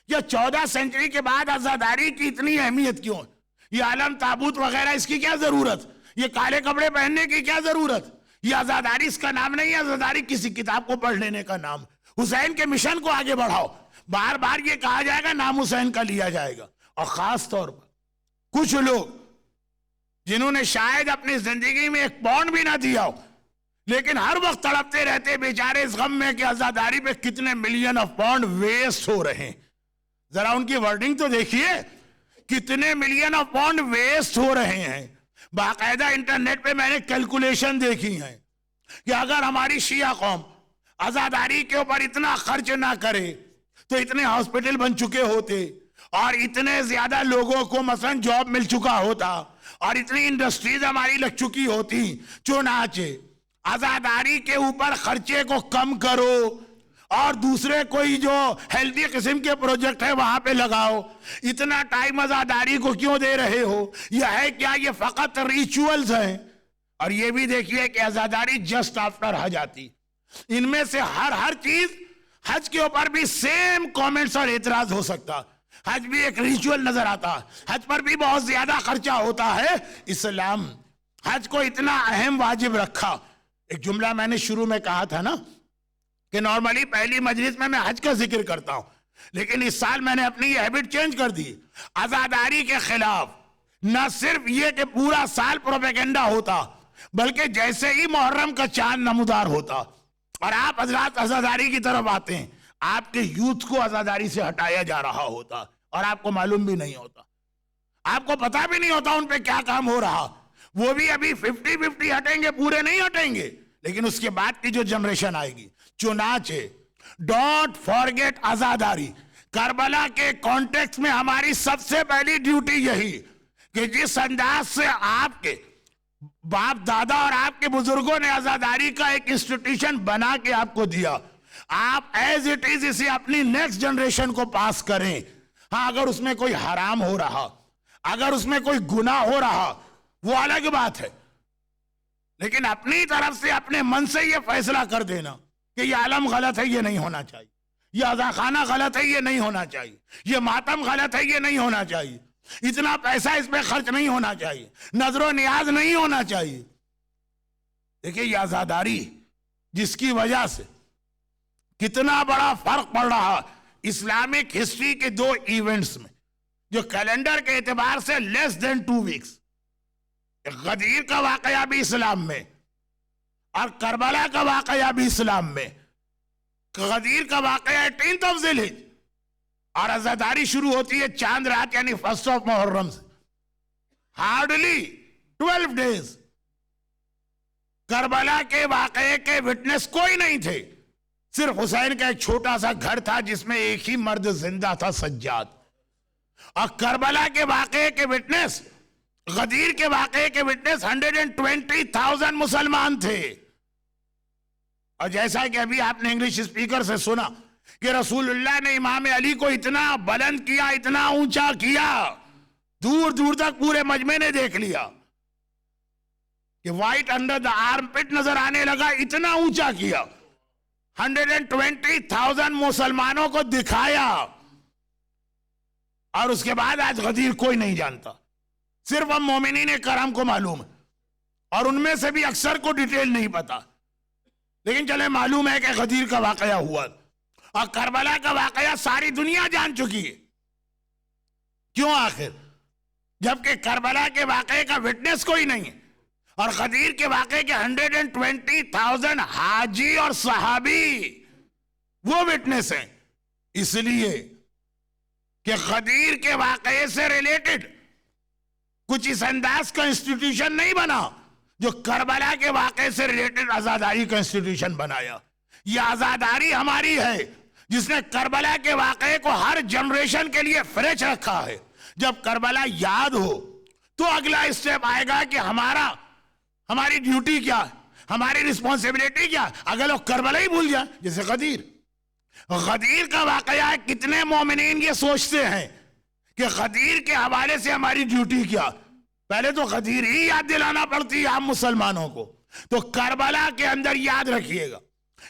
[SPEAKER 1] یہ 14 سینچری کے بعد عزاداری کی اتنی اہمیت کیوں ہے؟ یہ عالم تابوت وغیرہ اس کی کیا ضرورت؟ یہ کالے کپڑے پہننے کی کیا ضرورت؟ یہ عزاداری اس کا نام نہیں ہے, عزاداری کسی کتاب کو پڑھ لینے کا نام. حسین کے مشن کو آگے بڑھاؤ, بار بار یہ کہا جائے گا نام حسین کا لیا جائے گا. اور خاص طور پر کچھ لوگ جنہوں نے شاید اپنی زندگی میں ایک پاؤنڈ بھی نہ دیا ہو, لیکن ہر وقت تڑپتے رہتے بیچارے اس غم میں کہ عزاداری پہ کتنے ملین آف پاؤنڈ ویسٹ ہو رہے ہیں. ذرا ان کی ورڈنگ تو دیکھیے, کتنے ملین آف پاؤنڈ ویسٹ ہو رہے ہیں. باقاعدہ انٹرنیٹ پہ میں نے کیلکولیشن دیکھی ہیں کہ اگر ہماری شیعہ قوم عزاداری کے اوپر اتنا خرچ نہ کرے تو اتنے ہاسپٹل بن چکے ہوتے, اور اتنے زیادہ لوگوں کو مثلا جاب مل چکا ہوتا, اور اتنی انڈسٹریز ہماری لگ چکی ہوتی. چنانچہ عزاداری کے اوپر خرچے کو کم کرو اور دوسرے کوئی جو ہیلدی قسم کے پروجیکٹ ہے وہاں پہ لگاؤ. اتنا ٹائم عزاداری کو کیوں دے رہے ہو؟ یہ ہے کیا یہ فقط ریچولز ہیں؟ اور یہ بھی دیکھیے کہ عزاداری جسٹ آفٹر حج آتی. ان میں سے ہر چیز, حج کے اوپر بھی سیم کامنٹس اور اعتراض ہو سکتا. حج بھی ایک ریچول نظر آتا, حج پر بھی بہت زیادہ خرچہ ہوتا ہے. اسلام حج کو اتنا اہم واجب رکھا. ایک جملہ میں نے شروع میں کہا تھا نا کہ نارملی پہلی مجلس میں حج کا ذکر کرتا ہوں, لیکن اس سال میں نے اپنی یہ ہیبٹ چینج کر دی. عزاداری کے خلاف نہ صرف یہ کہ پورا سال پروپیگنڈا ہوتا, بلکہ جیسے ہی محرم کا چاند نمودار ہوتا اور آپ حضرات عزاداری کی طرف آتے ہیں, آپ کے یوتھ کو عزاداری سے ہٹایا جا رہا ہوتا اور آپ کو معلوم بھی نہیں ہوتا, آپ کو پتا بھی نہیں ہوتا ان پہ کیا کام ہو رہا. وہ بھی ابھی 50-50 ہٹیں گے, پورے نہیں ہٹیں گے, لیکن اس کے بعد کی جو جنریشن آئے گی. چنانچہ ڈونٹ فارگیٹ عزاداری. کربلا کے کانٹیکس میں ہماری سب سے پہلی ڈیوٹی یہی کہ جس انداز سے آپ کے باپ دادا اور آپ کے بزرگوں نے عزاداری کا ایک انسٹیٹیوشن بنا کے آپ کو دیا, آپ ایز اٹ از اسے اپنی نیکسٹ جنریشن کو پاس کریں. ہاں, اگر اس میں کوئی حرام ہو رہا, اگر اس میں کوئی گناہ ہو رہا, وہ الگ بات ہے, لیکن اپنی طرف سے اپنے من سے یہ فیصلہ کر دینا کہ یہ عالم غلط ہے, یہ نہیں ہونا چاہیے, یہ عزاخانہ غلط ہے, یہ نہیں ہونا چاہیے, یہ ماتم غلط ہے, یہ نہیں ہونا چاہیے, اتنا پیسہ اس پہ خرچ نہیں ہونا چاہیے, نظر و نیاز نہیں ہونا چاہیے. دیکھیں یہ عزاداری جس کی وجہ سے کتنا بڑا فرق پڑ رہا اسلامک ہسٹری کے 2 ایونٹس میں جو کیلنڈر کے اعتبار سے لیس دین 2 ویکس. غدیر کا واقعہ بھی اسلام میں اور کربلا کا واقعہ بھی اسلام میں. غدیر کا واقعہ 18 ذی الحجہ اور عزاداری شروع ہوتی ہے چاند رات یعنی 1 محرم سے. Hardly 12 days. کربلا کے واقعے کے وٹنس کوئی نہیں تھے, صرف حسین کا ایک چھوٹا سا گھر تھا جس میں ایک ہی مرد زندہ تھا, سجاد. اور کربلا کے واقعے کے وٹنس, غدیر کے واقعے کے وٹنس 120,000 مسلمان تھے. اور جیسا کہ ابھی آپ نے انگلش اسپیکر سے سنا کہ رسول اللہ نے امام علی کو اتنا بلند کیا, اتنا اونچا کیا, دور دور تک پورے مجمع نے دیکھ لیا کہ وائٹ انڈر دا آرم پٹ نظر آنے لگا, اتنا اونچا کیا, 120,000 مسلمانوں کو دکھایا. اور اس کے بعد آج غدیر کوئی نہیں جانتا, صرف ہم مومنین کرام کو معلوم ہے, اور ان میں سے بھی اکثر کو ڈیٹیل نہیں پتا. لیکن چلے معلوم ہے کہ غدیر کا واقعہ ہوا, اور کربلا کا واقعہ ساری دنیا جان چکی ہے. کیوں آخر؟ جبکہ کربلا کے واقعے کا وٹنس کوئی نہیں ہے, اور غدیر کے واقعے کے 120,000 حاجی اور صحابی وہ وٹنس ہیں. اس لیے کہ غدیر کے واقعے سے ریلیٹڈ کچھ اس انداز کا انسٹیٹیوشن نہیں بنا جو کربلا کے واقعے سے ریلیٹڈ عزاداری کا انسٹیٹیوشن بنایا. یہ عزاداری ہماری ہے جس نے کربلا کے واقعے کو ہر جنریشن کے لیے فریش رکھا ہے. جب کربلا یاد ہو تو اگلا اسٹیپ آئے گا کہ ہماری ڈیوٹی کیا, ہماری رسپانسبلٹی کیا. اگر لوگ کربلا ہی بھول جائیں, جیسے غدیر کا واقعہ, کتنے مومنین یہ سوچتے ہیں کہ غدیر کے حوالے سے ہماری ڈیوٹی کیا. پہلے تو غدیر ہی یاد دلانا پڑتی ہے عام مسلمانوں کو. تو کربلا کے اندر یاد رکھیے گا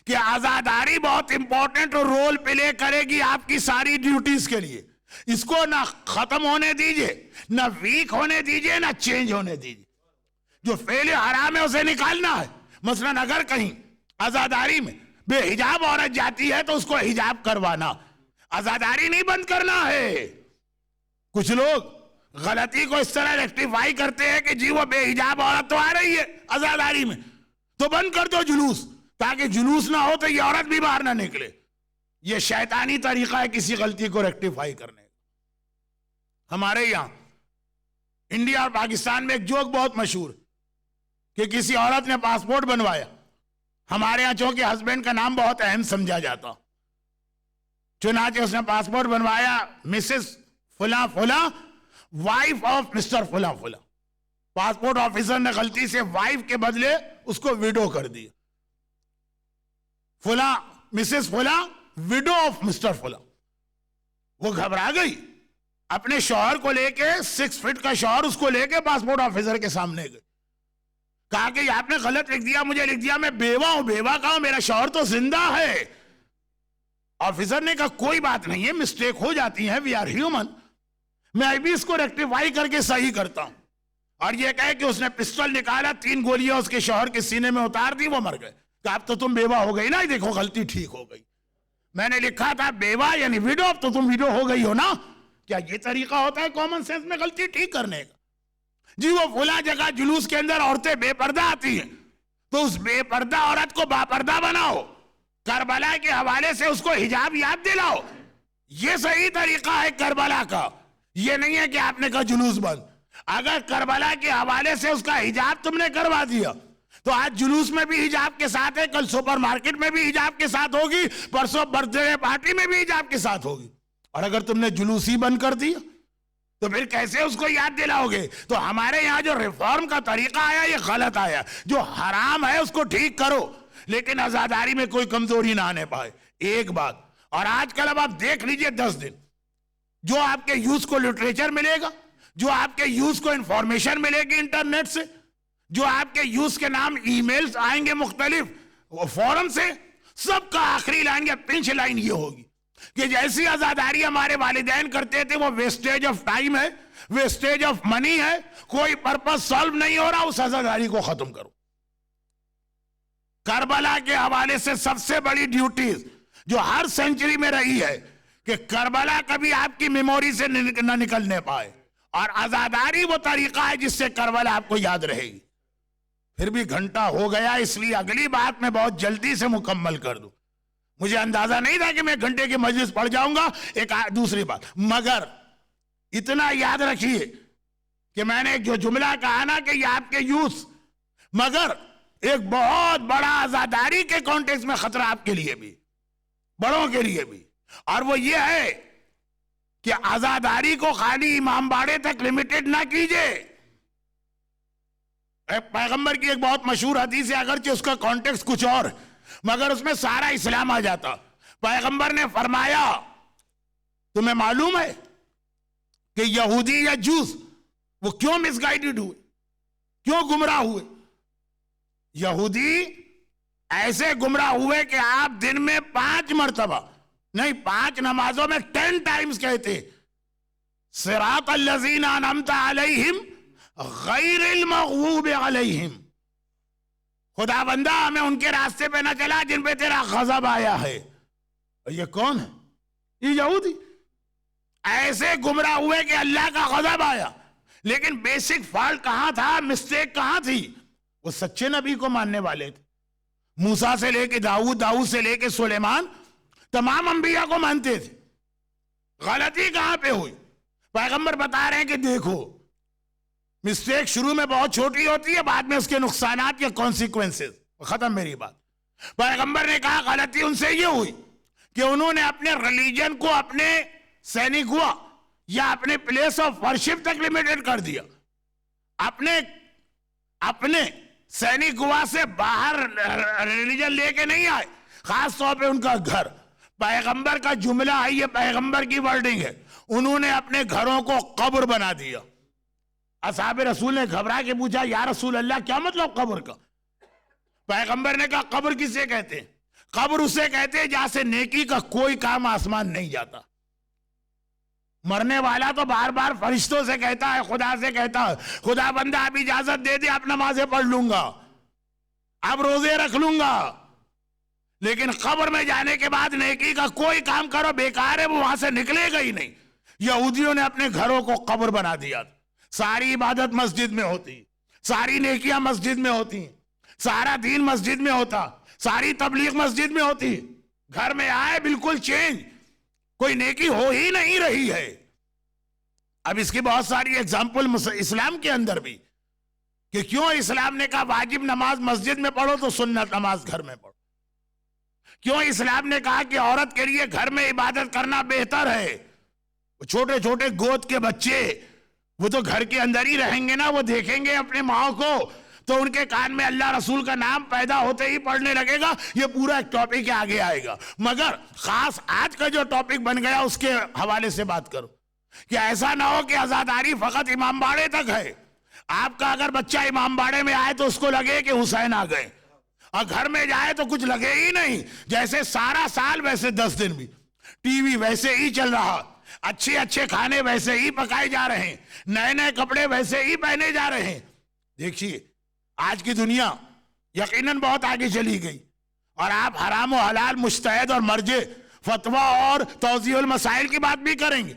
[SPEAKER 1] کہ عزاداری بہت امپورٹنٹ رول پلے کرے گی آپ کی ساری ڈیوٹیز کے لیے. اس کو نہ ختم ہونے دیجئے, نہ ویک ہونے دیجئے, نہ چینج ہونے دیجئے. جو فعل حرام ہے اسے نکالنا ہے. مثلا اگر کہیں عزاداری میں بے حجاب عورت جاتی ہے تو اس کو حجاب کروانا, عزاداری نہیں بند کرنا ہے. کچھ لوگ غلطی کو اس طرح ریکٹیفائی کرتے ہیں کہ جی وہ بے حجاب عورت تو آ رہی ہے عزاداری میں, تو بند کر دو جلوس، تاکہ جلوس نہ ہو تو یہ عورت بھی باہر نہ نکلے. یہ شیطانی طریقہ ہے کسی غلطی کو ریکٹیفائی کرنے کا. ہمارے یہاں انڈیا اور پاکستان میں ایک جوک بہت مشہور کہ کسی عورت نے پاسپورٹ بنوایا. ہمارے یہاں چونکہ ہسبینڈ کا نام بہت اہم سمجھا جاتا، چنانچہ اس نے پاسپورٹ بنوایا مسز فلاں فلاں وائف آف مسٹر فلاں فلاں. پاسپورٹ آفیسر نے غلطی سے وائف کے بدلے اس کو ویڈو کر دیا. فلاں مسز فلاں ویڈو آف مسٹر فلاں. وہ گھبرا گئی، اپنے شوہر کو لے کے 6 فٹ کا شوہر اس کو لے کے پاسپورٹ آفیسر کے سامنے گئی. کہا کہ آپ نے غلط لکھ دیا، مجھے لکھ دیا میں بیوہ ہوں. بیوہ کہا میرا شوہر تو زندہ ہے. آفیسر نے کہا کوئی بات نہیں ہے، مسٹیک ہو جاتی ہے، وی آر ہیومن، میں ابھی اس کو ریکٹیفائی کر کے صحیح کرتا ہوں. اور یہ کہے کہ اس نے پسٹل نکالا، 3 گولیاں اس کے شوہر کے سینے میں اتار دی، وہ مر گئے. کہ اب تو تم بیوہ ہو گئی نا، دیکھو غلطی ٹھیک ہو گئی، میں نے لکھا تھا بیوہ یعنی ویڈو، اب تو تم ویڈو ہو گئی ہو نا. کیا یہ طریقہ ہوتا ہے کامن سینس میں غلطی ٹھیک کرنے کا؟ جی وہ فلاں جگہ جلوس کے اندر عورتیں بے پردہ آتی ہیں، تو اس بے پردہ عورت کو باپردہ بناؤ، کربلا کے حوالے سے اس کو حجاب یاد دلاؤ. یہ صحیح طریقہ ہے کربلا کا. یہ نہیں ہے کہ آپ نے کہا جلوس بند. اگر کربلا کے حوالے سے اس کا حجاب تم نے کروا دیا تو آج جلوس میں بھی حجاب کے ساتھ ہے، کل سپر مارکیٹ میں بھی حجاب کے ساتھ ہوگی، پرسوں برتھ ڈے پارٹی میں بھی حجاب کے ساتھ ہوگی. اور اگر تم نے جلوس ہی بند کر دیا تو پھر کیسے اس کو یاد دلاؤ گے؟ تو ہمارے یہاں جو ریفارم کا طریقہ آیا یہ غلط آیا. جو حرام ہے اس کو ٹھیک کرو، لیکن عزاداری میں کوئی کمزوری نہ آنے پائے. ایک بات اور آج کل اب آپ دیکھ لیجئے 10 دن جو آپ کے یوز کو لٹریچر ملے گا، جو آپ کے یوز کو انفارمیشن ملے گی انٹرنیٹ سے، جو آپ کے یوز کے نام ای میلز آئیں گے مختلف فورم سے، سب کا آخری لائن یا پنچ لائن یہ ہوگی کہ جیسی عزاداری ہمارے والدین کرتے تھے وہ ویسٹیج آف ٹائم ہے، ویسٹیج آف منی ہے، کوئی پرپس سالو نہیں ہو رہا، اس عزاداری کو ختم کرو. کربلا کے حوالے سے سب سے بڑی ڈیوٹیز جو ہر سینچری میں رہی ہے کہ کربلا کبھی آپ کی میموری سے نہ نکلنے پائے، اور عزاداری وہ طریقہ ہے جس سے کربلا آپ کو یاد رہے گی. پھر بھی گھنٹہ ہو گیا، اس لیے اگلی بات میں بہت جلدی سے مکمل کر دوں. مجھے اندازہ نہیں تھا کہ میں گھنٹے کی مجلس پڑھ جاؤں گا. ایک دوسری بات، مگر اتنا یاد رکھیے کہ میں نے جو جملہ کہا نا کہ یہ آپ کے یوز، مگر ایک بہت بڑا عزاداری کے کانٹیکس میں خطرہ آپ کے لیے بھی، بڑوں کے لیے بھی، اور وہ یہ ہے کہ عزاداری کو خالی امام باڑے تک لمیٹڈ نہ کیجئے. پیغمبر کی ایک بہت مشہور حدیث ہے، اگرچہ اس کا کانٹیکس کچھ اور مگر اس میں سارا اسلام آ جاتا. پیغمبر نے فرمایا تمہیں معلوم ہے کہ یہودی یا جوز وہ کیوں مس گائیڈڈ ہوئے، کیوں گمراہ ہوئے؟ یہودی ایسے گمراہ ہوئے کہ آپ دن میں 5 مرتبہ نہیں 5 نمازوں میں 10 ٹائمز کہتے صراط الذین انعمت علیہم غیر المغضوب علیہم. خدا بندہ ہمیں ان کے راستے پہ نہ چلا جن پہ تیرا غضب آیا ہے. یہ کون ہے؟ یہ یہودی. ایسے گمراہ ہوئے کہ اللہ کا غضب آیا. لیکن بیسک فالٹ کہاں تھا، مسٹیک کہاں تھی؟ وہ سچے نبی کو ماننے والے تھے. موسیٰ سے لے کے داؤد، داؤد سے لے کے سلیمان، تمام انبیاء کو مانتے تھے. غلطی کہاں پہ ہوئی؟ پیغمبر بتا رہے ہیں کہ دیکھو مسٹیک شروع میں بہت چھوٹی ہوتی ہے، بعد میں اس کے نقصانات یا کانسیکوینسز. ختم میری بات. پیغمبر نے کہا غلطی ان سے یہ ہوئی کہ انہوں نے اپنے ریلیجن کو اپنے سینیگوا یا اپنے پلیس آف ورشپ تک لمیٹڈ کر دیا. اپنے سینیگوا سے باہر ریلیجن لے کے نہیں آئے، خاص طور پہ ان کا گھر. پیغمبر کا جملہ ہے، یہ پیغمبر کی ورڈنگ ہے، انہوں نے اپنے گھروں کو قبر بنا دیا. اصحاب رسول نے گھبرا کے پوچھا یا رسول اللہ کیا مطلب قبر کا؟ پیغمبر نے کہا قبر کسے کہتے ہیں؟ قبر اسے کہتے ہیں جہاں سے نیکی کا کوئی کام آسمان نہیں جاتا. مرنے والا تو بار بار فرشتوں سے کہتا ہے، خدا سے کہتا ہے خدا بندہ اب اجازت دے دے، اب نمازیں پڑھ لوں گا، اب روزے رکھ لوں گا. لیکن قبر میں جانے کے بعد نیکی کا کوئی کام کرو بیکار ہے، وہ وہاں سے نکلے گا ہی نہیں. یہودیوں نے اپنے گھروں کو قبر بنا دیا. ساری عبادت مسجد میں ہوتی، ساری نیکیاں مسجد میں ہوتی ہیں، سارا دین مسجد میں ہوتا, ساری تبلیغ مسجد میں ہوتی, گھر میں آئے بالکل چینج, کوئی نیکی ہو ہی نہیں رہی ہے. اب اس کی بہت ساری ایگزامپل اسلام کے اندر بھی, کہ کیوں اسلام نے کہا واجب نماز مسجد میں پڑھو تو سنت نماز گھر میں پڑھو, کیوں اسلام نے کہا کہ عورت کے لیے گھر میں عبادت کرنا بہتر ہے. چھوٹے چھوٹے گود کے بچے وہ تو گھر کے اندر ہی رہیں گے نا, وہ دیکھیں گے اپنے ماں کو تو ان کے کان میں اللہ رسول کا نام پیدا ہوتے ہی پڑھنے لگے گا. یہ پورا ایک ٹاپک آگے آئے گا, مگر خاص آج کا جو ٹاپک بن گیا اس کے حوالے سے بات کرو کہ ایسا نہ ہو کہ عزاداری فقط امام باڑے تک ہے. آپ کا اگر بچہ امام باڑے میں آئے تو اس کو لگے کہ حسین آ گئے, اور گھر میں جائے تو کچھ لگے ہی نہیں. جیسے سارا سال ویسے 10 دن بھی, ٹی وی ویسے ہی چل رہا, اچھے اچھے کھانے ویسے ہی پکائے جا رہے ہیں, نئے نئے کپڑے ویسے ہی پہنے جا رہے ہیں. دیکھیے آج کی دنیا یقیناً بہت آگے چلی گئی, اور آپ حرام و حلال مجتہد اور مرجع فتویٰ اور توضیح المسائل کی بات بھی کریں گے,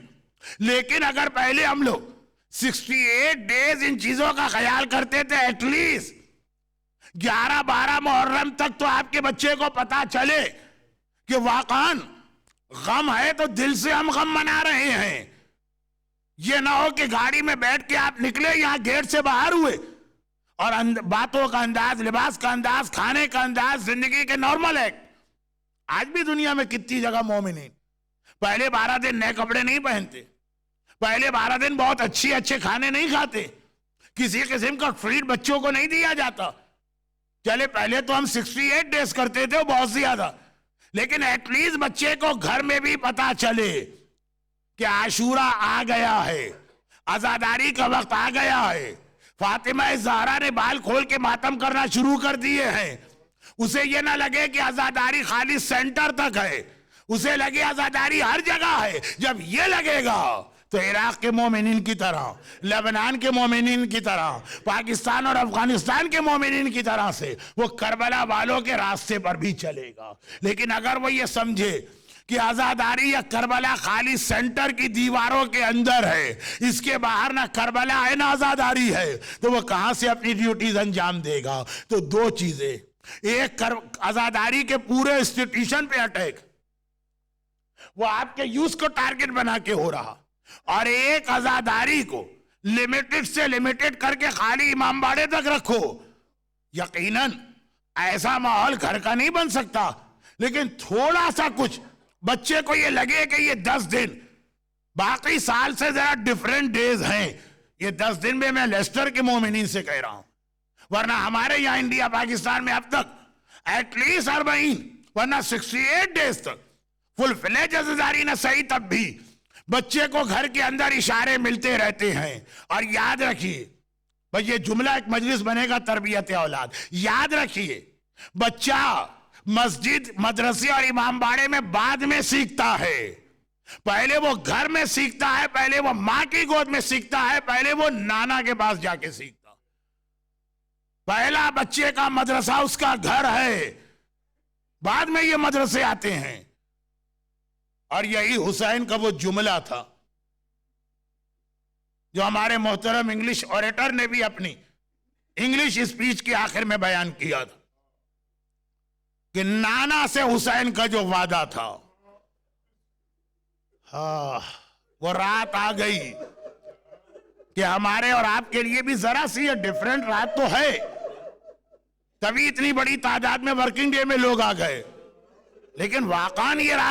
[SPEAKER 1] لیکن اگر پہلے ہم لوگ 68 ڈیز ان چیزوں کا خیال کرتے تھے, ایٹ لیسٹ 11-12 محرم تک تو آپ کے بچے کو پتا چلے کہ واقعاً غم ہے تو دل سے ہم غم منا رہے ہیں. یہ نہ ہو کہ گاڑی میں بیٹھ کے آپ نکلے, یہاں گیٹ سے باہر ہوئے اور باتوں کا انداز, لباس کا انداز, کھانے کا انداز زندگی کے نارمل ہے. آج بھی دنیا میں کتنی جگہ مومنین پہلے 12 دن نئے کپڑے نہیں پہنتے, پہلے 12 دن بہت اچھے کھانے نہیں کھاتے, کسی قسم کا ٹریٹ بچوں کو نہیں دیا جاتا. چلے پہلے تو ہم 68 ڈیز کرتے تھے, بہت زیادہ, لیکن ایٹ لیسٹ بچے کو گھر میں بھی پتا چلے کہ عاشورہ آ گیا ہے, عزاداری کا وقت آ گیا ہے. فاطمہ زہرا نے بال کھول کے ماتم کرنا شروع کر دیے ہیں. اسے یہ نہ لگے کہ عزاداری خالی سینٹر تک ہے, اسے لگے عزاداری ہر جگہ ہے. جب یہ لگے گا تو عراق کے مومنین کی طرح, لبنان کے مومنین کی طرح, پاکستان اور افغانستان کے مومنین کی طرح سے وہ کربلا والوں کے راستے پر بھی چلے گا. لیکن اگر وہ یہ سمجھے کہ عزاداری یا کربلا خالی سینٹر کی دیواروں کے اندر ہے, اس کے باہر نہ کربلا ہے نہ عزاداری ہے, تو وہ کہاں سے اپنی ڈیوٹیز انجام دے گا؟ تو دو چیزیں, ایک عزاداری کے پورے انسٹیٹیوشن پہ اٹیک, وہ آپ کے یوز کو ٹارگٹ بنا کے ہو رہا, اور ایک عزاداری کو لمیٹڈ سے لمیٹڈ کر کے خالی امام باڑے تک رکھو. یقیناً ایسا ماحول گھر کا نہیں بن سکتا, لیکن تھوڑا سا کچھ بچے کو یہ لگے کہ یہ 10 دن باقی سال سے ذرا ڈیفرنٹ ڈیز ہیں. یہ 10 دن میں لیسٹر کے مومنین سے کہہ رہا ہوں, ورنہ ہمارے یہاں انڈیا پاکستان میں اب تک ایٹ لیسٹ 40 ورنہ 68 ڈیز تک فل فلیج عزاداری نہ صحیح, تب بھی بچے کو گھر کے اندر اشارے ملتے رہتے ہیں. اور یاد رکھیے بھئی, یہ جملہ ایک مجلس بنے گا تربیت اولاد, یاد رکھیے بچہ مسجد, مدرسے اور امام باڑے میں بعد میں سیکھتا ہے, پہلے وہ گھر میں سیکھتا ہے, پہلے وہ ماں کی گود میں سیکھتا ہے, پہلے وہ نانا کے پاس جا کے سیکھتا. پہلا بچے کا مدرسہ اس کا گھر ہے, بعد میں یہ مدرسے آتے ہیں. اور یہی حسین کا وہ جملہ تھا جو ہمارے محترم انگلش اوریٹر نے بھی اپنی انگلش اسپیچ کے آخر میں بیان کیا تھا کہ نانا سے حسین کا جو وعدہ تھا, وہ رات آ گئی کہ ہمارے اور آپ کے لیے بھی ذرا سی یہ ڈیفرنٹ رات تو ہے, تبھی اتنی بڑی تعداد میں ورکنگ ڈے میں لوگ آ گئے, لیکن واقعاً یہ رات